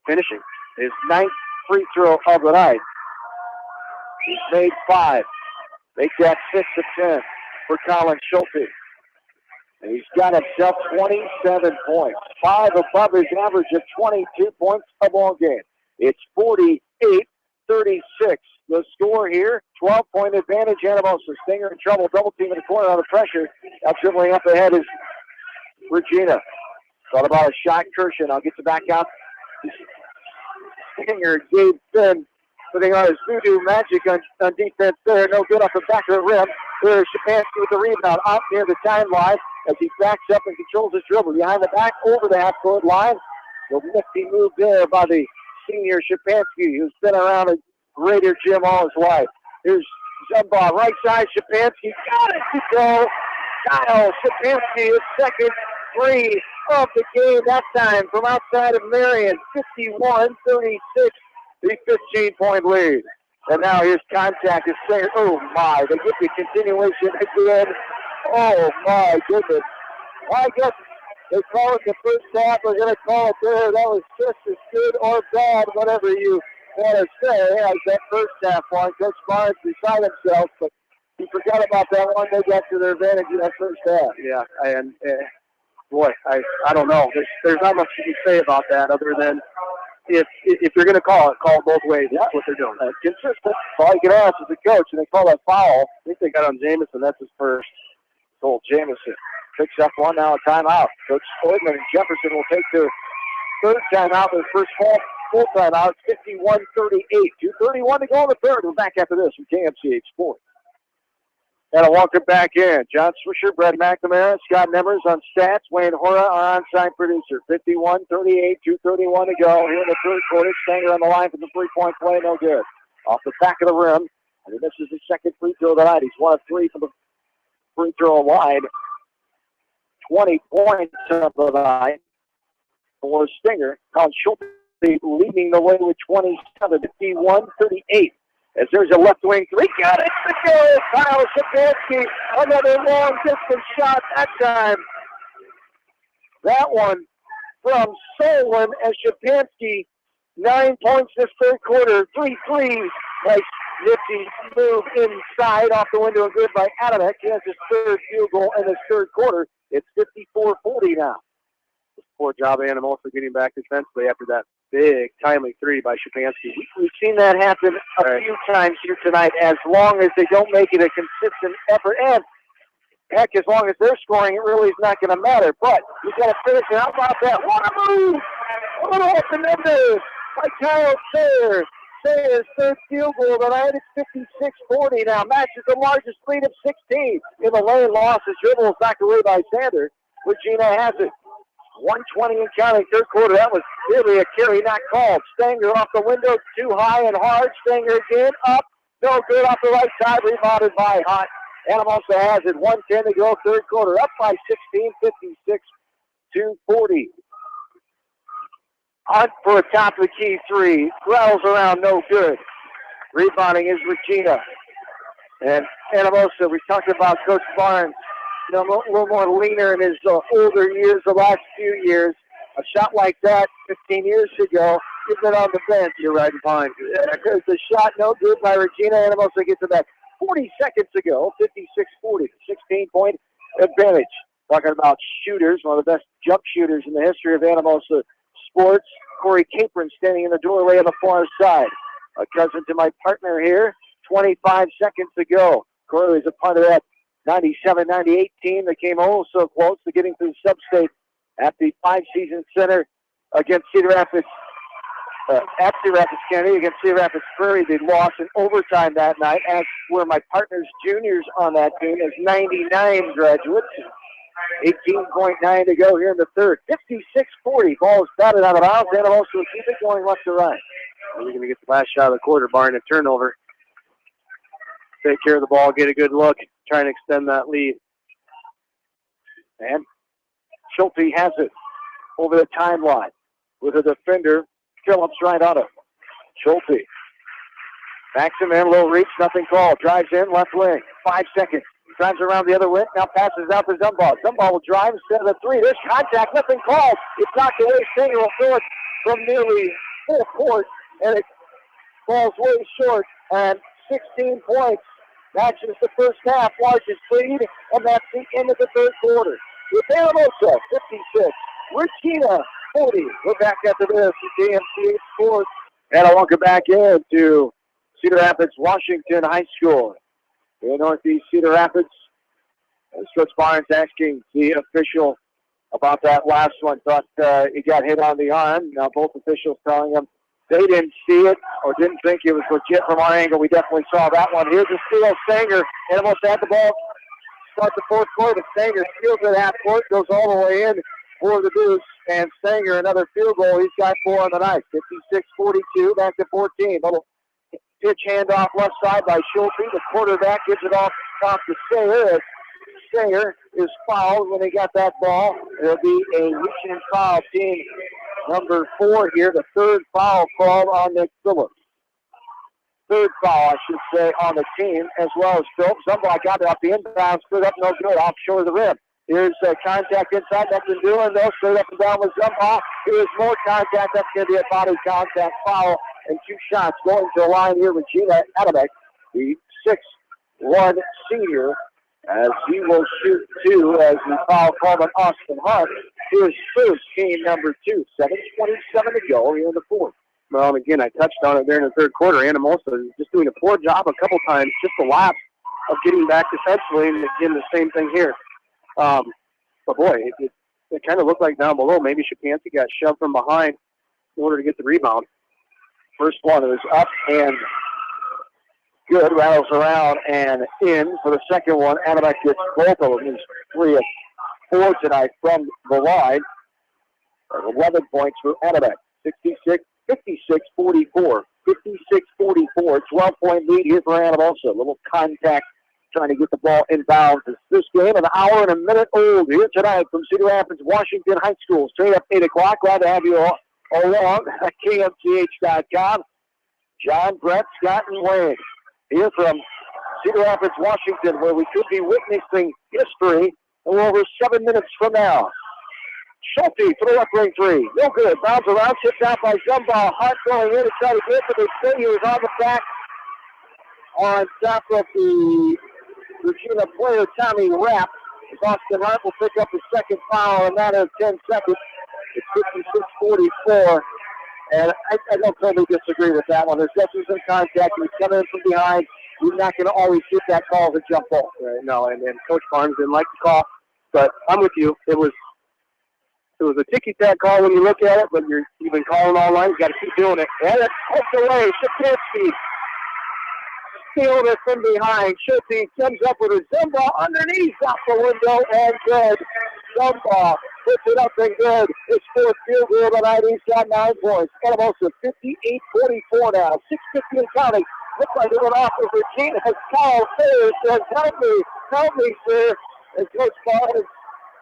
finishing. His 9th free throw of the night. He's made 5. Make that 6 of 10 for Colin Schulte. And he's got himself 27 points. 5 above his average of 22 points a ball game. It's 48-36. The score here, 12-point advantage, Anamosa. Stinger in trouble, double team in the corner on the pressure. Now dribbling up ahead is Regina. Thought about a shot, Kirshen. I'll get you back out. Stinger gave Finn, putting on his voodoo magic on defense there. No good off the back of the rim. There's Shapansky with the rebound out near the timeline as he backs up and controls his dribble. Behind the back, over the half-court line. The nifty move there by the senior Shapansky, who's been around a greater gym all his life. Here's Zumba, right side, Shapansky. Got it to go. Kyle Shapansky, his second three of the game, that time from outside of Marion. 51-36, the 15-point lead. And now here's contact. It's saying, oh my, they get the continuation again. Oh my goodness. I guess they call it the first half. We're going to call it there. That was just as good or bad, whatever you want to say, as that first half one. Coach Barnes beside himself, but he forgot about that one. They got to their advantage in that first half. Yeah, and boy, I don't know. There's not much you can say about that other than if you're going to call it both ways. That's what they're doing. Consistent. That's all you can ask as a coach, and they call that foul. I think they got on Jamison. That's his first. Cole Jamison picks up one, now a timeout. Coach Stoidman and Jefferson will take their third timeout, their first full timeout. 51-38. 2:31 to go in the third. We're back after this from KMCH Sports. And a welcome back in. John Swisher, Brett McNamara, Scott Nemmers on stats. Wayne Hora, our on-site producer. 51-38, 2:31 to go here in the third quarter. Stanger on the line for the three-point play, no good. Off the back of the rim, and he misses his second free throw tonight. He's 1 of 3 from the free throw line. 20 points of the night for Stinger. Colin Schulte leading the way with 27, 51-38. As there's a left wing three, got it to go. Kyle Shapansky, another long distance shot that time. That one from Solon as Shapansky, 9 points this third quarter, 3 threes. Nice nifty move inside off the window and good by Adamek. He has his third field goal in this third quarter. It's 54-40 now. Poor job of Anamosa getting back defensively after that big, timely three by Shapansky. We've seen that happen a few times here tonight, as long as they don't make it a consistent effort. And, heck, as long as they're scoring, it really is not going to matter. But you've got to finish it. How about that? What a move! What off the number by Kyle Sayers. Sayers' third field goal tonight. It's 56-40 now. Matches the largest lead of 16 in the lane. Loss. His dribble is knocked away by Sander. Regina has it. 1:20 and counting, third quarter. That was really a carry not called. Stanger off the window, too high and hard. Stanger again, up, no good off the right side, rebounded by Hunt. Anamosa has it, 1:10 to go, third quarter, up by 16, 56-40. Hunt for a top of the key three, rattles around, no good. Rebounding is Regina. And Anamosa, we talked about Coach Barnes, a little more leaner in his older years, the last few years. A shot like that 15 years ago, he's been on the bench. You're right behind. There's the shot, no good by Regina. Anamosa gets it back 40 seconds ago, 56-40, 16-point advantage. Talking about shooters, one of the best jump shooters in the history of Anamosa sports. Corey Capron standing in the doorway on the far side. A cousin to my partner here, 25 seconds to go. Corey is a part of that 97-98 team that came oh so close to getting to the Substate at the 5-season center against Cedar Rapids, at Cedar Rapids Kennedy against Cedar Rapids Prairie. They lost in overtime that night, as were my partner's juniors on that team as 99 graduates. 18.9 to go here in the third. 56-40. Ball is batted out of bounds. Anamosa will keep it going left to right. We're going to get the last shot of the quarter, barring a turnover. Take care of the ball, get a good look, try and extend that lead. And Schulte has it over the timeline with a defender. Phillips right on him. Schulte backs him in, low reach, nothing called. Drives in, left wing. 5 seconds. Drives around the other wing, now passes out to Zumbaugh. Zumbaugh will drive instead of the three. There's contact, nothing called. It's knocked away. Stinger will throw it from nearly full court, and it falls way short. And 16 points. Matches the first half, largest lead, and that's the end of the third quarter. With Anamosa, 56. Regina, 40. We're back after this to KMCH Sports. And I welcome back in to Cedar Rapids, Washington High School. In Northeast Cedar Rapids, Coach Barnes asking the official about that last one. Thought he got hit on the arm. Now both officials telling him they didn't see it or didn't think it was legit from our angle. We definitely saw that one. Here's a steal. Stanger almost had the ball. Start the fourth quarter. Stanger steals it half court, goes all the way in for the deuce. And Stanger, another field goal. He's got 4 on the night. 56-42, back to 14. Little pitch handoff left side by Schulte. The quarterback gives it off to Stanger. Stanger is fouled when he got that ball. It'll be a reach and foul, team number 4 here. The third foul called on Nick Phillips. Third foul, I should say, on the team, as well as Phillips. Somebody got it off the inbound, split up, no good, offshore of the rim. Here's contact inside, nothing doing, though. Straight up and down with Zumba. Here's more contact. That's going to be a body contact foul, and 2 shots going to the line here. Regina Adamek, the 6'1" senior, as he will shoot 2 as the foul called on Austin Hunt. Here's first, team number 2. 7:27 to go here in the fourth. Well, and again, I touched on it there in the third quarter. Anamosa is just doing a poor job a couple times, just a lapse of getting back defensively, and again, the same thing here. But boy, it kind of looked like down below maybe Shapansky got shoved from behind in order to get the rebound. First one is up and good, rattles around and in. For the second one, Adamek gets both of them. He's 3 of 4 tonight from the line. 11 points for Adamek. 56-44. 56-44. 12-point lead here for Anamosa. A little contact trying to get the ball inbounds. It's this game, an hour and a minute old here tonight from Cedar Rapids, Washington High School. Straight up 8 o'clock. Glad to have you all along at KMCH.com. John, Brett, Scott, and Wayne here from Cedar Rapids, Washington, where we could be witnessing history a little over 7 minutes from now. Schulte for the left wing 3. No good. Bounce around, tipped out by Zumba. Hunt going in to try to get to the thing. He was on the back on top of the Regina player, Tommy Rapp. Austin Hunt will pick up the second foul in a matter of 10 seconds. It's 56-44. And I don't totally disagree with that one. There's definitely some contact. He's coming in from behind. He's not going to always get that call as a jump ball. Right, no, and Coach Barnes didn't like the call. But I'm with you. It was a ticky-tack call when you look at it, but you've been calling all night. You got to keep doing it. And it's poked away. Shapansky stealed it from behind. Schulte comes up with a Zumba underneath off the window and good. Zumba puts it up and good. His fourth field goal tonight. He's got 9 points. Anamosa 58-44 now. 6:50 and counting. Looks like it went off with Regina. Has called there. Says, help me, sir. And Coach Barnes,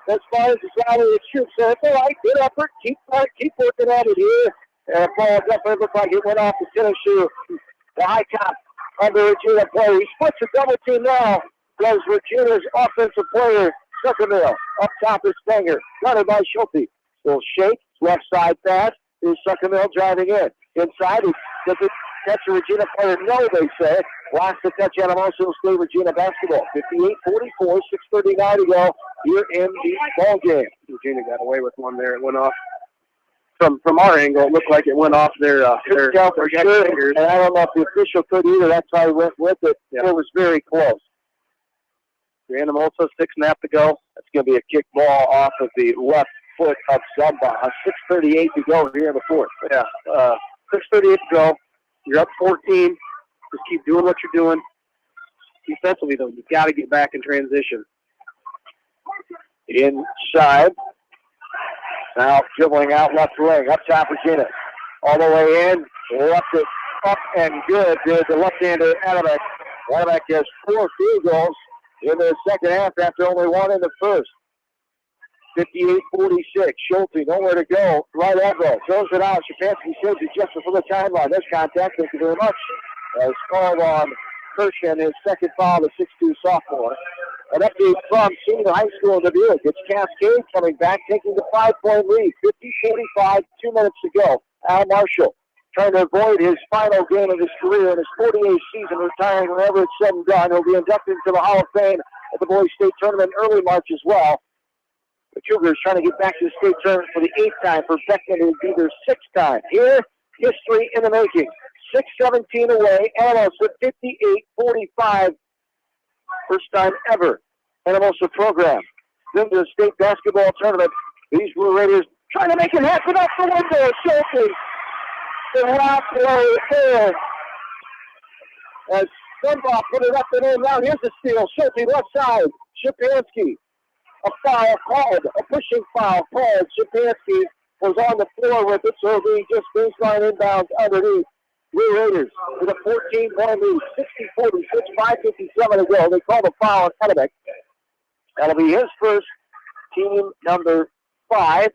as far as decided to shoot, so it's all right. Good effort. Keep working at it here. And ball definitely looked like it went off the tennis shoe. The high top under Regina player. He splits a double team now. Goes Regina's offensive player, Suckermill. Up top is Stanger. Guarded by Schulte. Still shake. Left side pass. Here's Suckermill driving in. Inside. Does it catch a Regina player? No, they say. Last to touch Anamosa will stay Regina basketball. 58-44. 6:39 to go here in the ball game. Regina got away with one there. It went off. From our angle, it looked like it went off their fingers. And I don't know if the official could either. That's how he went with it. Yeah. It was very close. Anamosa, 6.5 to go. That's going to be a kick ball off of the left foot of Zumba. 6:38 to go here in the fourth. Yeah, 6:38 to go. You're up 14. Just keep doing what you're doing. Defensively, though, you've got to get back in transition. Inside. Now dribbling out left wing. Up top, Regina. All the way in. Left it up and good. There's the left-hander, Adamek. Adamek has 4 field goals in the second half after only 1 in the first. 58-46. Schulte, nowhere to go. Right elbow. Throws it out. Shapansky saves it just before the timeline. There's contact. Thank you very much. As called on Kirshen, his second foul, the 6'2 sophomore. An update from Senior High School in Dubuque. It's Cascade coming back, taking the 5-point lead. 50-45, 2 minutes to go. Al Marshall trying to avoid his final game of his career in his 48th season, retiring whenever it's said and done. He'll be inducted into the Hall of Fame at the Boys State Tournament early March as well. The Cougars trying to get back to the state tournament for the 8th time. For Beckman, it would be their 6th time. Here, history in the making. 6:17 away. Anamosa 58-45. First time ever. Anamosa program. Then to the state basketball tournament. These Blue Raiders trying to make it happen off the window. Schulte. The last play there. As Sunbach put it up and in. Now here's the steal. Schulte left side. Shapansky. A foul called. A pushing foul called. Shapansky was on the floor with it, so it'll be just baseline inbounds underneath. Blue Raiders with a 14-point lead. 60-46, 5:57 to go. They call the foul on Edebeck. That'll be his first, team number 5.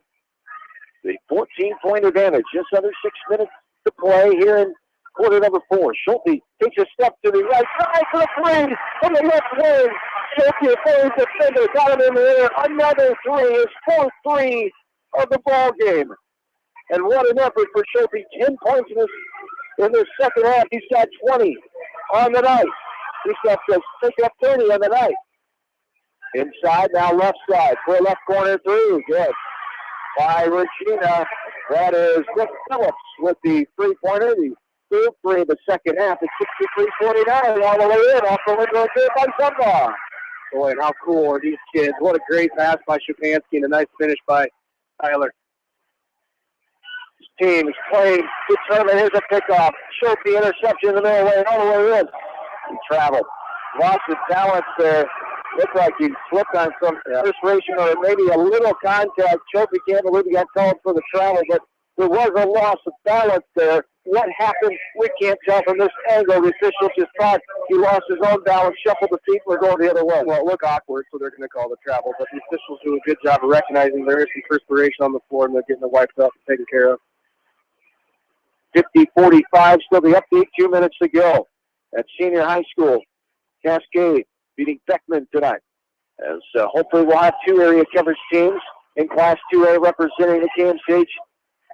The 14-point advantage. Just under 6 minutes to play here in quarter number 4. Schulte takes a step to the right side for the three from the left wing. Schulte, third defender, got him in the air. Another three, his fourth three of the ball game. And what an effort for Schulte. 10 points in this second half. He's got 20 on the night. He's got to pick up 30 on the night. Inside, now left side for a left corner three. Good. By Regina. That is Nick Phillips with the three-pointer. The third three of the second half. It's 63-49 all the way in. Off the window good by Sunbach. Boy, and how cool are these kids. What a great pass by Shapansky and a nice finish by Tyler. His team is playing determined. Here's a pickoff. Schulte interception in the middle lane all the way in. He traveled. Lost his balance there. Looked like he slipped on some frustration or maybe a little contact. Schulte can't believe he got called for the travel, but there was a loss of balance there. What happened, we can't tell from this angle. The official just thought he lost his own balance, shuffled the feet, and we're going the other way. Well, it looked awkward, so they're going to call the travel. But the officials do a good job of recognizing there is some perspiration on the floor, and they're getting it wiped up and taken care of. 50-45, still the update, 2 minutes to go. At senior high school, Cascade beating Beckman tonight. As hopefully we'll have 2 area coverage teams in Class 2A representing the KMCH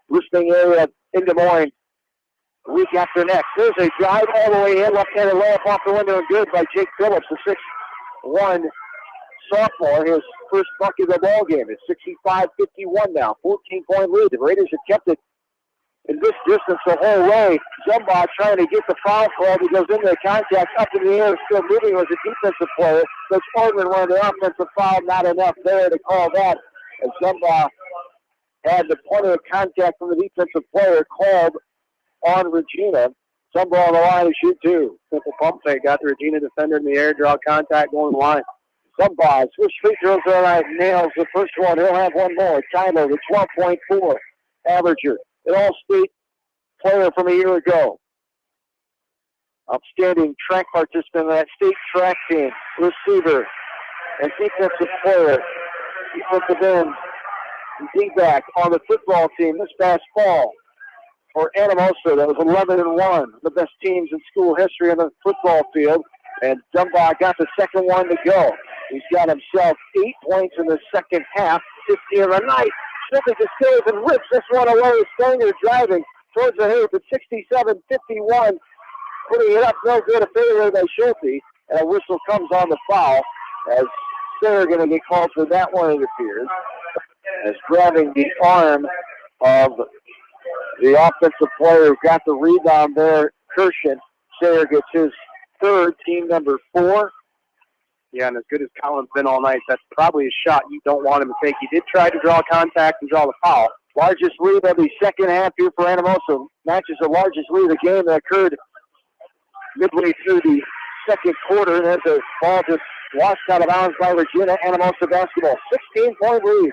listening area in Des Moines week after next. There's a drive all the way in, left-handed layup off the window and good by Jake Phillips, the 6'1 sophomore. His first bucket of the ball game. It's 65-51 now, 14-point lead. The Raiders have kept it in this distance the whole way. Zumba trying to get the foul call. He goes into the contact, up in the air, still moving was a defensive player. Coach Ortman wanted the offensive foul, not enough there to call that. And Zumba had the plenty of contact from the defensive player called on Regina. Zumba on the line to shoot 2. Simple pump fake. Got the Regina defender in the air, draw contact, going to the line. Zumba switch free throws tonight, nails the first one. He'll have one more. Tyler, the 12.4 averager. An all-state player from a year ago. Outstanding track participant in that state track team. Receiver and defensive player. Defensive end. D-back on the football team this past fall for Anamosa. That was 11-1. The best teams in school history on the football field. And Dunbar got the second one to go. He's got himself 8 points in the second half. 50 of the night. Schulte just goes and rips this one away. Stanger driving towards the hoop at 67-51. Putting it up no good. A failure by Schulte. And a whistle comes on the foul as they're going to get called for that one, it appears. As grabbing the arm of the offensive player who got the rebound there, Kirshen. Sayer gets his third, team number 4. Yeah, and as good as Colin's been all night, that's probably a shot you don't want him to take. He did try to draw contact and draw the foul. Largest lead of the second half here for Anamosa. Matches the largest lead of the game that occurred midway through the second quarter. And as the ball just washed out of bounds by Regina. Anamosa basketball. 16-point lead.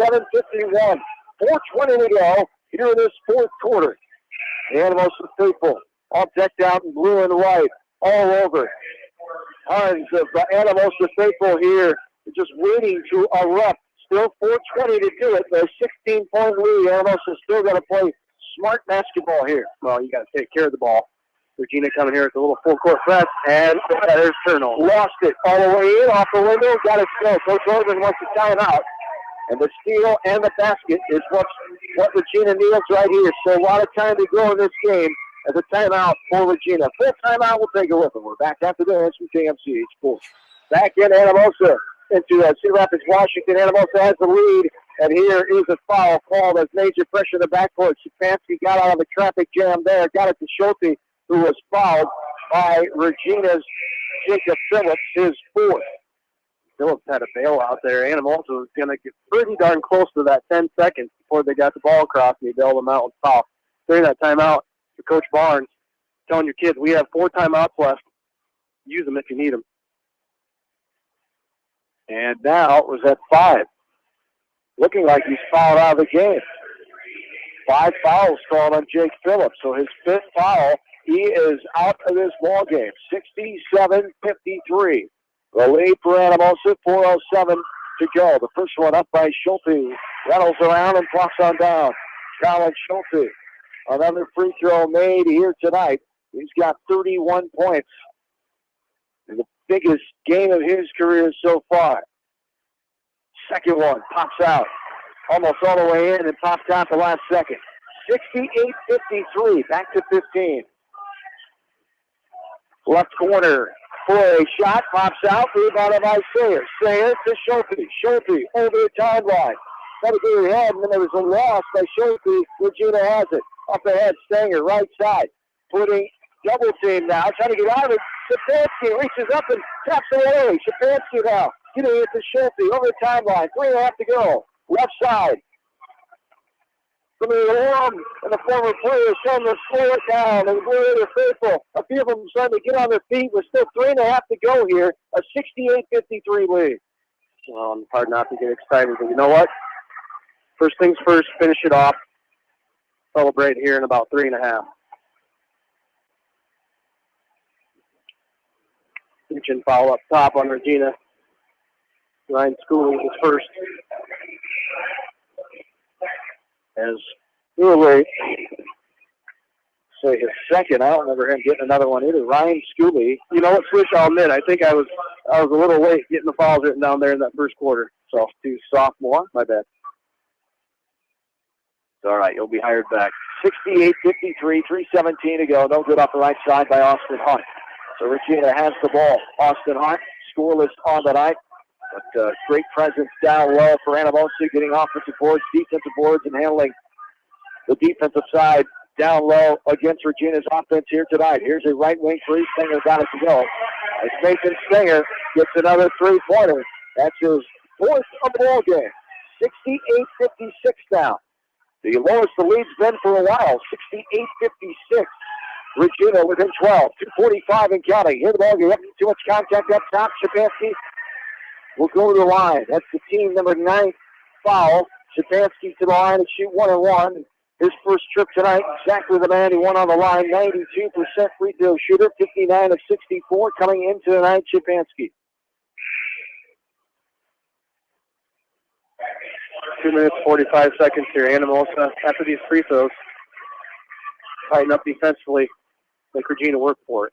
67-51. 4:20 to go here in this fourth quarter. The Anamosa faithful all decked out in blue and white all over. Tons of the Anamosa faithful here just waiting to erupt. Still 4:20 to do it. The 16-point lead. Anamosa still got to play smart basketball here. Well, you got to take care of the ball. Regina coming here with a little full-court press, and there's turnover. Lost it all the way in, off the window, got it still. Coach Ortman wants to time out. And the steal and the basket is what Regina needs right here. So a lot of time to go in this game as a timeout for Regina. Full timeout, we'll take it with them. We're back after this from KMCH Sports. Back in Anamosa. into Cedar Rapids, Washington. Anamosa has the lead, and here is a foul called as major pressure in the backcourt. Stefanski got out of the traffic jam there, got it to Schulte, who was fouled by Regina's Jacob Phillips, his fourth. Phillips had a bailout there. Anamosa was going to get pretty darn close to that 10 seconds before they got the ball across, and he bailed them out with foul. During that timeout, for Coach Barnes, telling your kids, we have 4 timeouts left. Use them if you need them. And now it was at 5. Looking like he's fouled out of the game. 5 fouls called on Jake Phillips. So his 5th foul, he is out of this ball game. 67-53. The lead for Anamosa, 4:07 to go. The first one up by Schulte. Rattles around and flops on down. Colin Schulte. Another free throw made here tonight. He's got 31 points. In the biggest game of his career so far. Second one pops out. Almost all the way in and popped out the last second. 68-53. Back to 15. Left corner for a shot. Pops out. Rebounded by Sayer. Sayer to Schulte. Schulte over the timeline. Got to get ahead, and then there was a loss by Schulte. Regina has it. Up ahead, Stanger, right side. Putting double team now. Trying to get out of it. Stefanski reaches up and taps away. Stefanski now. Getting it to Schulte over the timeline. 3.5 to go. Left side. Some of the warm and the former players trying to slow it down. And the Blue Raiders faithful. A few of them starting to get on their feet. With still 3.5 to go here. A 68-53 lead. Well, it's hard not to get excited, but you know what? First things first, finish it off. Celebrate here in about 3.5. Reaching foul up top on Regina. Ryan Schooley is first. As Schooley, say his second. I don't remember him getting another one either. Ryan Schooley. You know what, Swish, I'll admit, I think I was a little late getting the fouls written down there in that first quarter. So, to sophomore, my bad. It's all right. You'll be hired back. 68-53, 3:17 to go. No good off the right side by Austin Hunt. So Regina has the ball. Austin Hunt, scoreless on the night. But great presence down low for Anamosa, getting offensive boards, defensive boards, and handling the defensive side down low against Regina's offense here tonight. Here's a right wing three. Stinger got it to go. As Nathan Stinger gets another three-pointer. That's his 4th of the ball game. 68-56 now. The lowest the lead's been for a while. 68-56. Regina within 12. 2:45 and counting. Here the ball game. Too much contact up top. Stefanski will go to the line. That's the team number 9 foul. Stefanski to the line and shoot 1-and-1. His first trip tonight, exactly the man he won on the line. 92% free throw shooter, 59 of 64 coming into the night. Stefanski. 2 minutes, 45 seconds here. Anamosa, after these free throws, tighten up defensively. Make Regina work for it.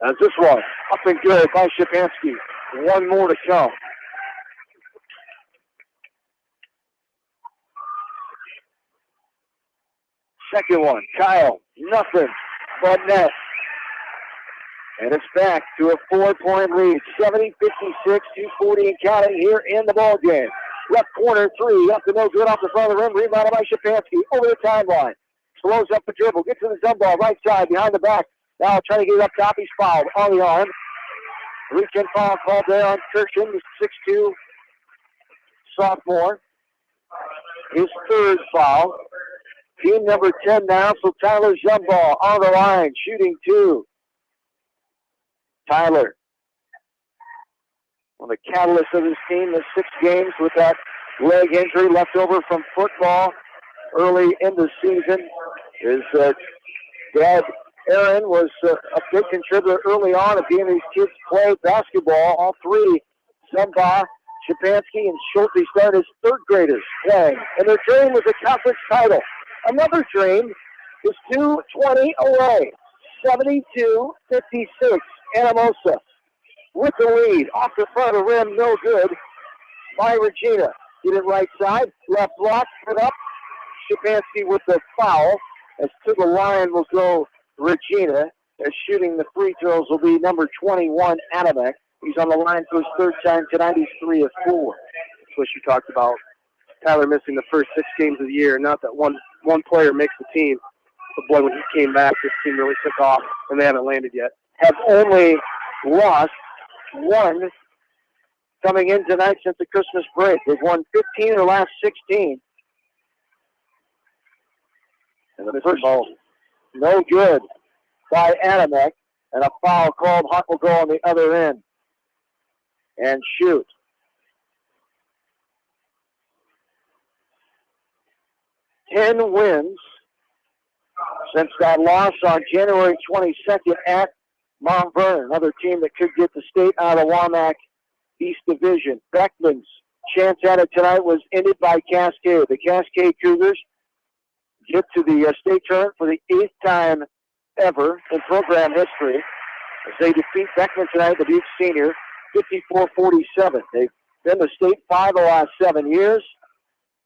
As this one, up and good by Stefanski. One more to come. Second one, Kyle, nothing but net. And it's back to a 4-point lead. 70-56, 2:40 and counting here in the ball game. Left corner three, up to no good off the front of the rim. Rebounded by Stefanski over the timeline. Slows up the dribble, gets to the zone ball, right side, behind the back. Now trying to get it up top, he's fouled on the arm. Reach-in foul called there on Kirshen, 6'2", sophomore. His 3rd foul. Team number 10 now, so Tyler Zumball on the line, shooting 2. Tyler, one of the catalysts of his team, the 6 games with that leg injury left over from football early in the season. His dad, Aaron, was a big contributor early on of being these kids play basketball. All 3, Zumball, Stefanski, and Schulte started as 3rd graders playing. And their dream was a conference title. Another dream is 2:20 away. 72-56. Anamosa with the lead. Off the front of the rim, no good by Regina. Get it right side. Left block, put up. Stefanski with the foul. As to the line will go Regina. As shooting the free throws will be number 21, Adamek. He's on the line for his third time tonight. He's 3 of 4. That's what you talked about. Tyler missing the first 6 games of the year. Not that one player makes the team. But boy, when he came back, this team really took off, and they haven't landed yet. Have only lost 1 coming in tonight since the Christmas break. They've won 15 of their last 16. And the first ball, no good by Anamek, and a foul called. Hunt will go on the other end and shoot. Ten wins since that loss on January 22nd at Mount Vernon, another team that could get the state out of the WAMAC East Division. Beckman's chance at it tonight was ended by Cascade. The Cascade Cougars get to the state tournament for the 8th time ever in program history as they defeat Beckman tonight, the Duke senior, 54-47. They've been the state 5 of the last 7 years,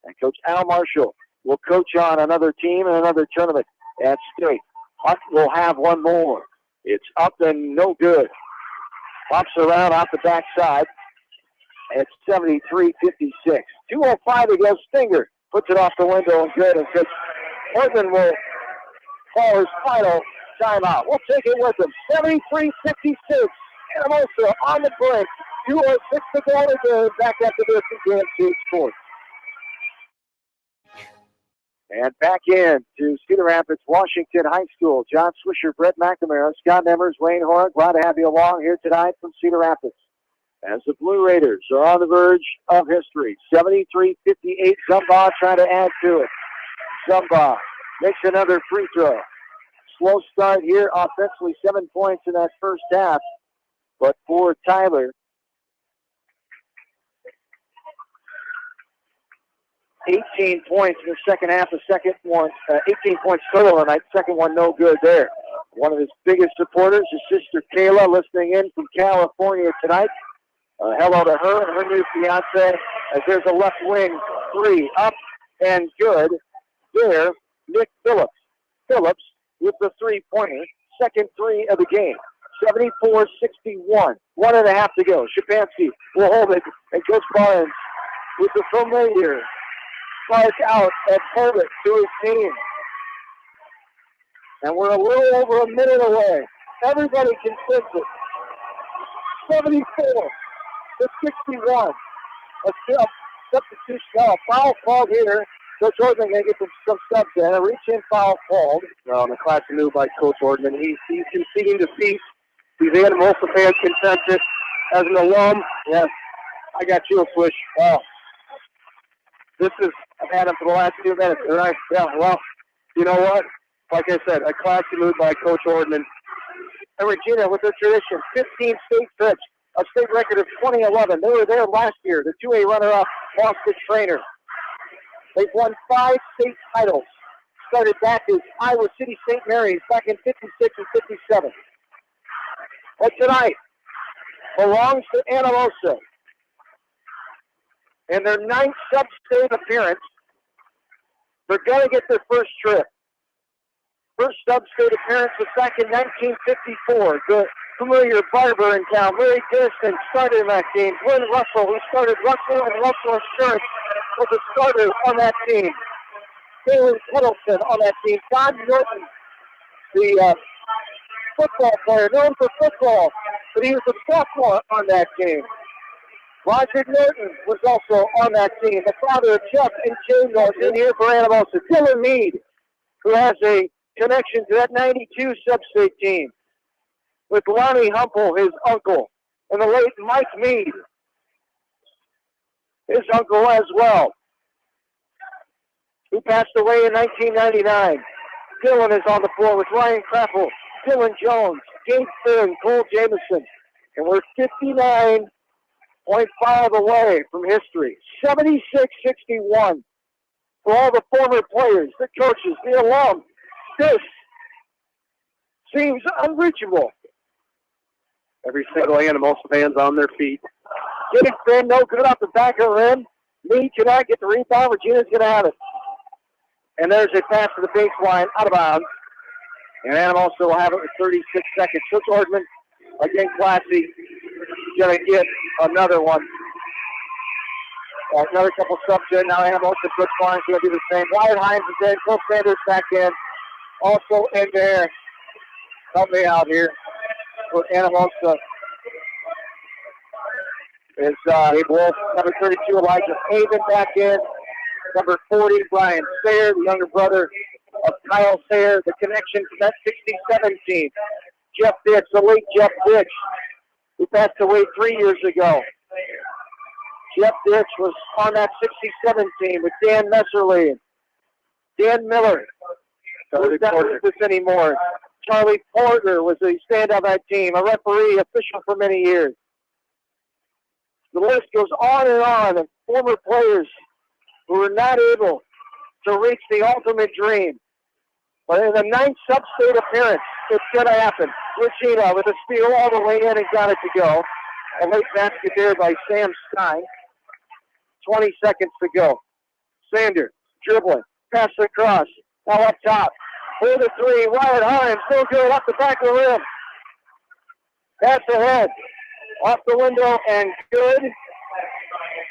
and Coach Al Marshall will coach on another team and another tournament at state. Hunt will have one more. It's up and no good. Pops around off the backside at 73-56. 2:05 to go. Stinger puts it off the window and good. And Coach Portman will call his final timeout. We'll take it with him. 73-56. Anamosa on the break. 2:06 to go in the game. Back after this in KMCH Sports. And back in to Cedar Rapids, Washington High School. John Swisher, Brett McNamara, Scott Nemers, Wayne Horn. Glad to have you along here tonight from Cedar Rapids. As the Blue Raiders are on the verge of history. 73-58. Zumbaugh trying to add to it. Zumbaugh makes another free throw. Slow start here offensively. 7 points in that first half. But for Tyler, 18 points in the second half. The second one, 18 points total tonight. Second one, no good there. One of his biggest supporters, his sister Kayla, listening in from California tonight. Hello to her and her new fiance. As there's a left wing 3 up and good there. Nick Phillips. Phillips with the 3-pointer. Second 3 of the game. 74-61. 1.5 to go. Shapansky will hold it, and Coach Barnes with the familiar spark out and hold it to his team. And we're a little over a minute away. Everybody can sense it. 74-61. A substitution, foul called here. Coach Ordman going to get some subs in. A reach-in foul called. Well, the classy move by Coach Ordman. He's conceding defeat. He's Anamosa fans consensus. As an alum, yes, I got you a Swish. Oh. I've had him for the last 2 minutes. All right, yeah, well, you know what? Like I said, a classy move by Coach Ordman. And Regina, with their tradition, 15 state trips, a state record of 2011. They were there last year. The 2A runner-up lost its trainer. They've won 5 state titles. Started back as Iowa City St. Mary's back in 56 and 57. But tonight belongs to Anamosa. In their 9th sub-state appearance, they're going to get their first trip. First sub-state appearance was back in 1954. The familiar barber in town, Larry Garrison, started in that game. Glenn Russell, who started Russell and Russell Insurance, was a starter on that team. Taylor Littleton on that team. Don Norton, the football player, known for football, but he was a sophomore on that team. Roger Norton was also on that team. The father of Chuck and Jay Norton in here for Anamosa. Dylan Mead, who has a connection to that 92 sub-state team. With Lonnie Humple, his uncle, and the late Mike Mead, his uncle as well, who passed away in 1999. Dylan is on the floor with Ryan Crappel, Dylan Jones, Gabe Finn, Cole Jamison, and we're 59.5 away from history. 76-61 for all the former players, the coaches, the alum. This seems unreachable. Every single Anamosa fan's on their feet. Getting Finn, no good off the back of the rim. Mead cannot get the rebound. Regina's going to have it. And there's a pass to the baseline, out of bounds. And Anamosa will have it with 36 seconds. Coach Ordman, again classy. going to get another one. Another couple subs in. Now Anamosa, Coach Barnes going to do the same. Wyatt Hines is in. Cole Sanders back in. Also in there. Help me out here. For Anamosa is Abe Wolf. Number 32, Elijah Haven back in. Number 40, Brian Sayer, the younger brother of Kyle Sayer. The connection to that 67 team. Jeff Ditch, the late Jeff Ditch, who passed away 3 years ago. Jeff Ditch was on that 67 team with Dan Messerly and Dan Miller. Who's not with us anymore. Charlie Porter was the stand on that team, a referee, official for many years. The list goes on and on of former players who were not able to reach the ultimate dream. But in the 9th Substate appearance, it's going to happen. Regina with a steal all the way in and got it to go. A late basket there by Sam Stein. 20 seconds to go. Sanders dribbling, pass across, now up top. For the three, Wyatt Hines, still good up the back of the rim. Pass ahead, off the window and good.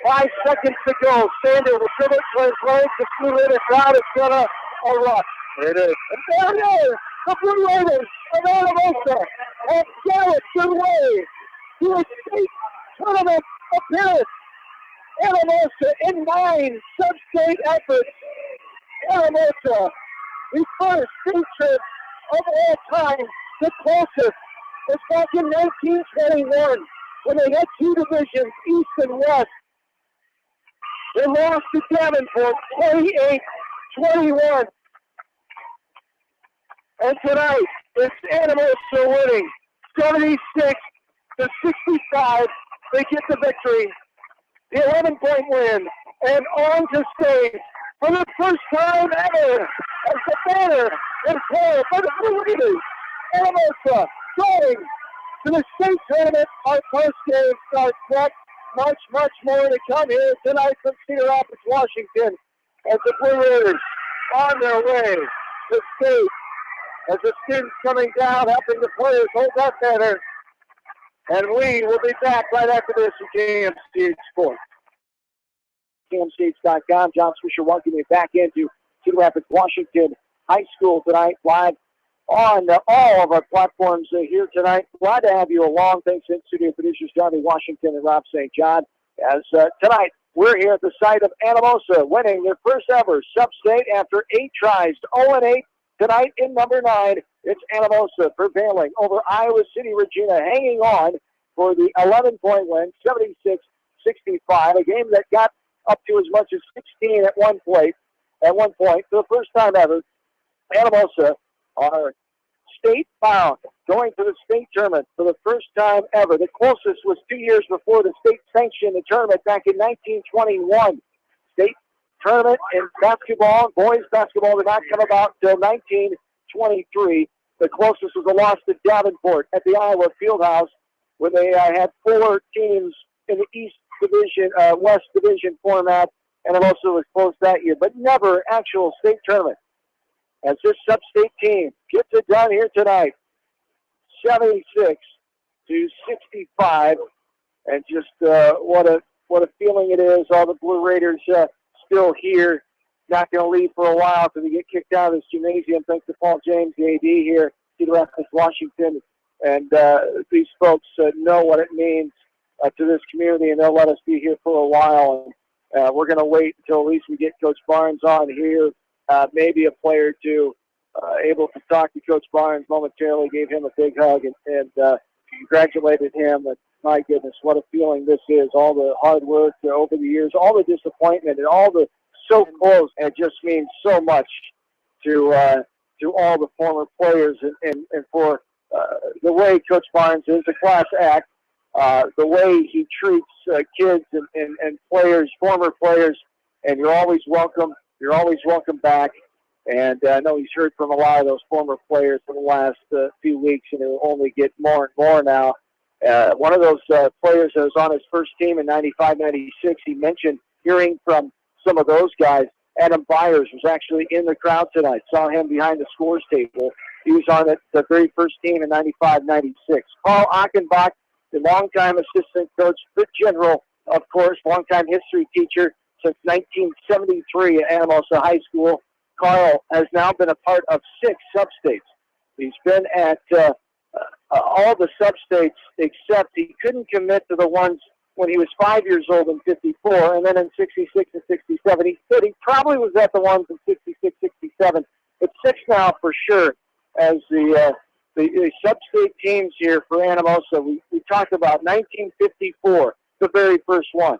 5 seconds to go. Sanders will dribble to his legs. The Blue Raiders crowd is gonna erupt. There it is. And there it is. The Blue Raiders of Anamosa have galloped their way to a state tournament appearance. Anamosa in 9 sub-state efforts. Anamosa, the first state trip of all time, the closest was back in 1921 when they had 2 divisions, East and West. They lost to Davenport 28-21. And tonight, it's Anamosa winning 76-65. They get the victory. The 11-point win, and on to stage for the first time ever as the banner is held for the Blue Raiders. Anamosa going to the state tournament. Our first game starts next. Much more to come here tonight from Cedar Rapids, Washington, as the Blue Raiders on their way to state. As the students coming down, helping the players hold that banner. And we will be back right after this with KMCH Sports. KMCH.com. John Swisher welcoming you back into Cedar Rapids, Washington High School tonight, live on all of our platforms here tonight. Glad to have you along. Thanks to studio producers Johnny Washington and Rob St. John. As tonight, we're here at the site of Anamosa, winning their first ever sub-state after 8 tries, 0-8. Tonight in number 9, it's Anamosa prevailing over Iowa City Regina, hanging on for the 11-point win, 76-65, a game that got up to as much as 16 at one point. For the first time ever, Anamosa are state-bound, going to the state tournament for the first time ever. The closest was 2 years before the state sanctioned the tournament back in 1921. State tournament in basketball, boys basketball, did not come about until 1923. The closest was a loss to Davenport at the Iowa Fieldhouse when they had 4 teams in the East Division, West Division format, and it also was close that year, but never actual state tournament. As this sub-state team gets it done here tonight, 76-65, and just what a feeling it is. All the Blue Raiders still here, not going to leave for a while because they get kicked out of this gymnasium. Thanks to Paul James, the AD here, Cedar Rapids, Washington, and these folks know what it means to this community, and they'll let us be here for a while. And we're going to wait until at least we get Coach Barnes on here. Maybe a player or two able to talk to Coach Barnes momentarily, gave him a big hug and congratulated him. And my goodness, what a feeling this is. All the hard work over the years, all the disappointment, and all the so close, and it just means so much to all the former players and for the way Coach Barnes is a class act, the way he treats kids and players, former players, and you're always welcome. You're always welcome back. And I know he's heard from a lot of those former players in the last few weeks, and it will only get more and more now. One of those players that was on his first team in 95-96, he mentioned hearing from some of those guys. Adam Byers was actually in the crowd tonight. Saw him behind the scores table. He was on the very first team in 95-96. Paul Achenbach, the longtime assistant coach, the general, of course, longtime history teacher since 1973 at Anamosa High School. Carl has now been a part of 6 substates. He's been at all the substates except he couldn't commit to the ones when he was 5 years old in 54, and then in 66 and 67. He said he probably was at the ones in 66, 67. But 6 now for sure as the substate teams here for Anamosa. We talked about 1954, the very first one.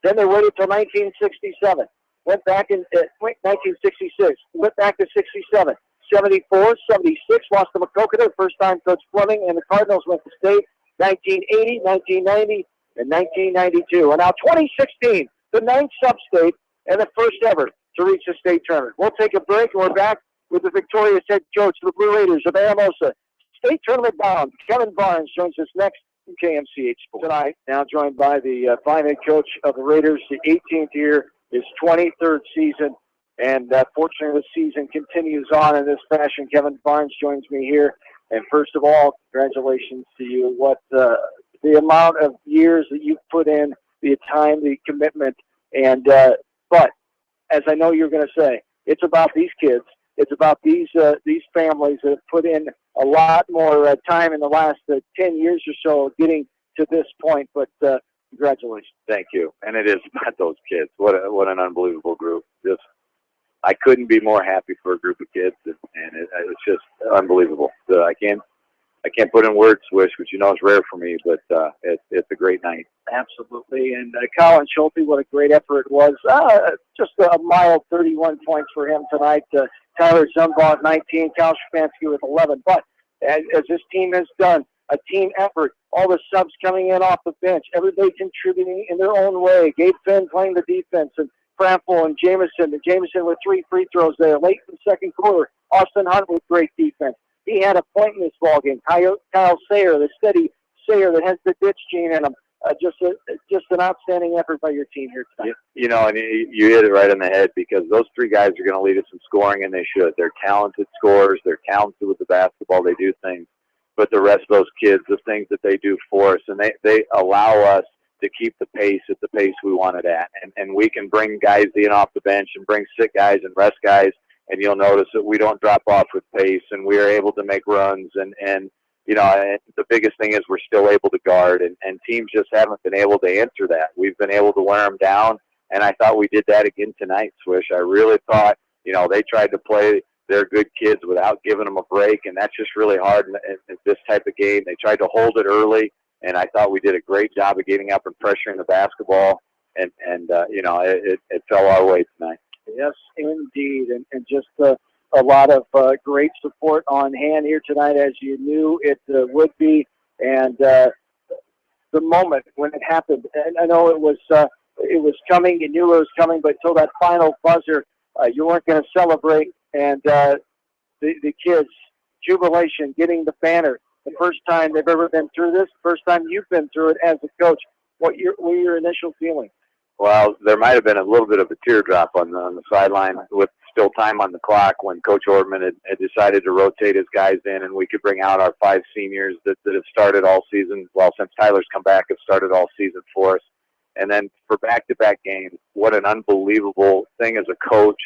Then they waited till 1967. Went back in 1966. Went back to 67. 74, 76, lost to Makokata, first time Coach Fleming and the Cardinals went to state. 1980, 1990, and 1992. And now 2016, the 9th substate and the first ever to reach the state tournament. We'll take a break and we're back with the victorious head coach of the Blue Raiders of Anamosa. State tournament bound, Kevin Barnes joins us next in KMCH Sports. Tonight, now joined by the 5 head coach of the Raiders, the 18th year, his 23rd season. And fortunately, the season continues on in this fashion. Kevin Barnes joins me here. And first of all, congratulations to you. What the amount of years that you've put in, the time, the commitment. And but as I know you're going to say, it's about these kids. It's about these families that have put in a lot more time in the last 10 years or so getting to this point. But congratulations. Thank you. And it is about those kids. What an unbelievable group. I couldn't be more happy for a group of kids, and it's just unbelievable. I can't put in words, Swish, which you know is rare for me, but it's a great night. Absolutely. And Colin Schulte, what a great effort it was. Just a mild 31 points for him tonight. Tyler Zumbaugh, 19, Kyle Shapansky with 11. But as this team has done, a team effort, all the subs coming in off the bench, everybody contributing in their own way. Gabe Finn playing the defense, and Frampel and Jameson. And Jameson with 3 free throws there late in the second quarter. Austin Hunt with great defense. He had a point in this ballgame. Kyle Sayer, the steady Sayer that has the ditch gene in him. Just an outstanding effort by your team here tonight. You know, and you hit it right on the head because those 3 guys are going to lead us in scoring, and they should. They're talented scorers. They're talented with the basketball. They do things. But the rest of those kids, the things that they do for us, and they allow us to keep the pace at the pace we want it at. And we can bring guys in off the bench and bring sit guys and rest guys, and you'll notice that we don't drop off with pace, and we are able to make runs. And you know, and the biggest thing is we're still able to guard, and teams just haven't been able to answer that. We've been able to wear them down, and I thought we did that again tonight, Swish. I really thought, you know, they tried to play their good kids without giving them a break, and that's just really hard in this type of game. They tried to hold it early, and I thought we did a great job of getting up and pressuring the basketball, and you know, it fell our way tonight. Yes, indeed, and just a lot of great support on hand here tonight, as you knew it would be. And the moment when it happened, and I know it was coming, you knew it was coming, but until that final buzzer, you weren't going to celebrate. And the kids, jubilation, getting the banner, the first time they've ever been through this, first time you've been through it as a coach. What were your initial feelings? Well, there might have been a little bit of a teardrop on the sideline with still time on the clock when Coach Ortman had decided to rotate his guys in, and we could bring out our 5 seniors that have started all season. Well, since Tyler's come back, have started all season for us. And then for back-to-back games, what an unbelievable thing as a coach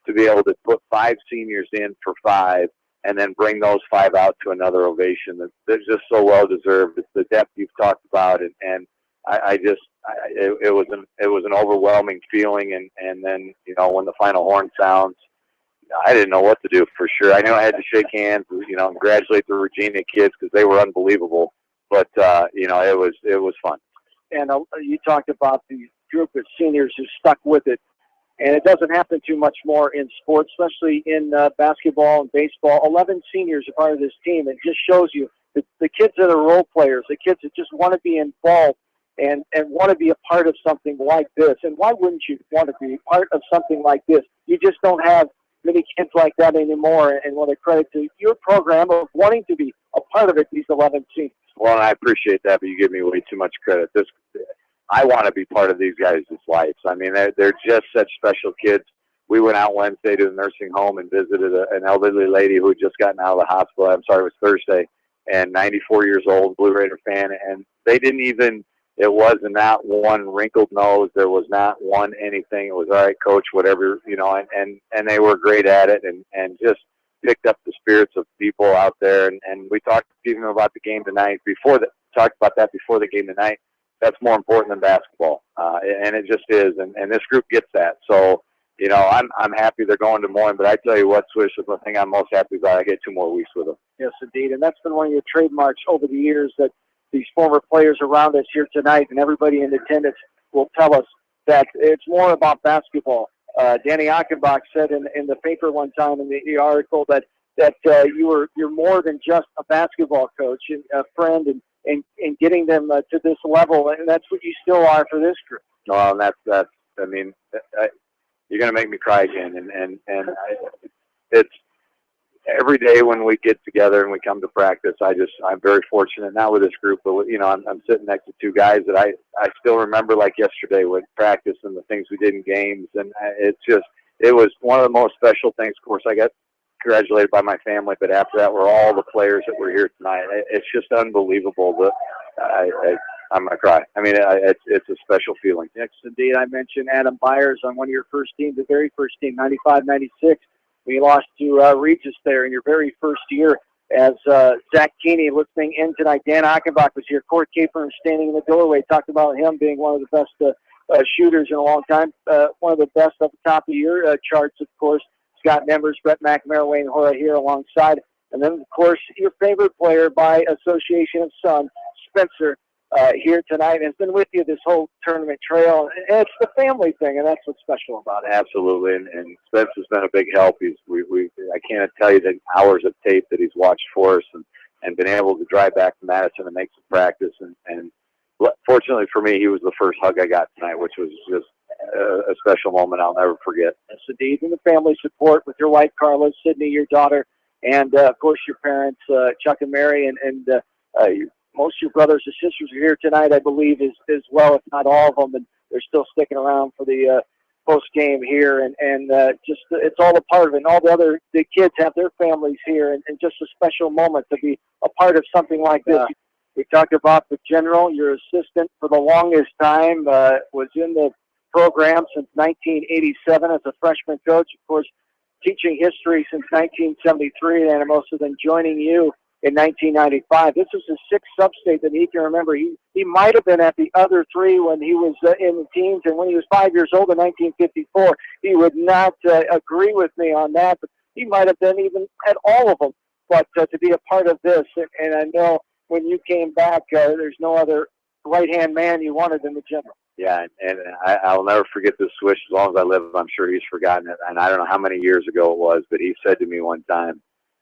to be able to put 5 seniors in for 5 and then bring those 5 out to another ovation. That's just so well-deserved. It's the depth you've talked about, and it was an overwhelming feeling, and then, you know, when the final horn sounds, I didn't know what to do for sure. I knew I had to shake hands, you know, congratulate the Regina kids because they were unbelievable. But you know, it was fun. And you talked about the group of seniors who stuck with it, and it doesn't happen too much more in sports, especially in basketball and baseball. 11 seniors are part of this team. It just shows you that the kids that are role players, the kids that just want to be involved and want to be a part of something like this. And why wouldn't you want to be part of something like this? You just don't have many kids like that anymore. And what a credit to your program of wanting to be a part of it, these 11 seniors. Well, I appreciate that, but you give me way too much credit. I want to be part of these guys' lives. I mean, they're just such special kids. We went out Wednesday to the nursing home and visited an elderly lady who had just gotten out of the hospital. I'm sorry, it was Thursday. and 94 years old, Blue Raider fan, and they didn't even. It was not one wrinkled nose. There was not one anything. It was all right, coach, whatever, and they were great at it, and just picked up the spirits of people out there. And we talked even about the game tonight. Talked about that before the game tonight. That's more important than basketball, and it just is. And this group gets that. So, I'm happy they're going to Des Moines. But I tell you what, Swish, is the thing I'm most happy about. I get 2 more weeks with them. Yes, indeed. And that's been one of your trademarks over the years, that these former players around us here tonight and everybody in attendance will tell us that it's more about basketball. Danny Achenbach said in the paper one time in the article that you're more than just a basketball coach and a friend and getting them to this level, and that's what you still are for this group. Well, and that's you're going to make me cry again, and it's every day when we get together and we come to practice. I'm very fortunate, not with this group, but I'm sitting next to 2 guys that I still remember like yesterday with practice and the things we did in games, and it was one of the most special things. Of course, I got congratulated by my family, but after that were all the players that were here tonight. It's just unbelievable. That I'm going to cry. I mean, it's a special feeling. Yes, indeed. I mentioned Adam Byers on one of your first teams, the very first team, 95-96. We lost to Regis there in your very first year. As Zach Keeney listening in tonight, Dan Achenbach was here. Court Capron standing in the doorway, talked about him being one of the best shooters in a long time. One of the best at the top of your charts, of course. Scott Members, Brett McNamara, Wayne Hora here alongside. And then, of course, your favorite player by association of son, Spencer, here tonight, has been with you this whole tournament trail. And it's the family thing, and that's what's special about it. Absolutely, and Spence has been a big help. I can't tell you the hours of tape that he's watched for us, and been able to drive back to Madison and make some practice. And fortunately for me, he was the first hug I got tonight, which was just a special moment I'll never forget. Yes, indeed. And the family support with your wife, Carla, Sydney, your daughter, and, of course, your parents, Chuck and Mary, and most of your brothers and sisters are here tonight, I believe, as well, if not all of them, and they're still sticking around for the post-game here, and just it's all a part of it. And all the kids have their families here, and just a special moment to be a part of something like this. We talked about the general, your assistant for the longest time, was in the program since 1987 as a freshman coach, of course, teaching history since 1973 at Anamosa, then joining you in 1995. This is his 6th Substate that he can remember. He might have been at the other 3 when he was in the teams, and when he was 5 years old in 1954. He would not agree with me on that, but he might have been even at all of them. But to be a part of this, and I know when you came back, there's no other right-hand man you wanted in the general. Yeah, and I'll never forget this Swish. As long as I live, I'm sure he's forgotten it. And I don't know how many years ago it was, but he said to me one time,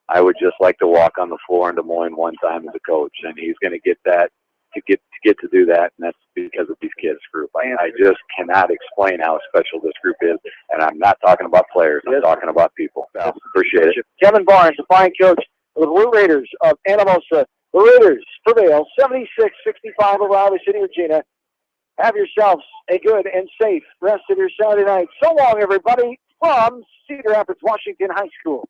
I would just like to walk on the floor in Des Moines one time as a coach. And he's going to get that, to get to do that, and that's because of these kids group. I just cannot explain how special this group is. And I'm not talking about players. I'm talking about people. So, appreciate it. Kevin Barnes, the fine coach of the Blue Raiders of Anamosa. The Raiders prevail 76-65 over Iowa City, Regina. Have yourselves a good and safe rest of your Saturday night. So long, everybody, from Cedar Rapids, Washington High School.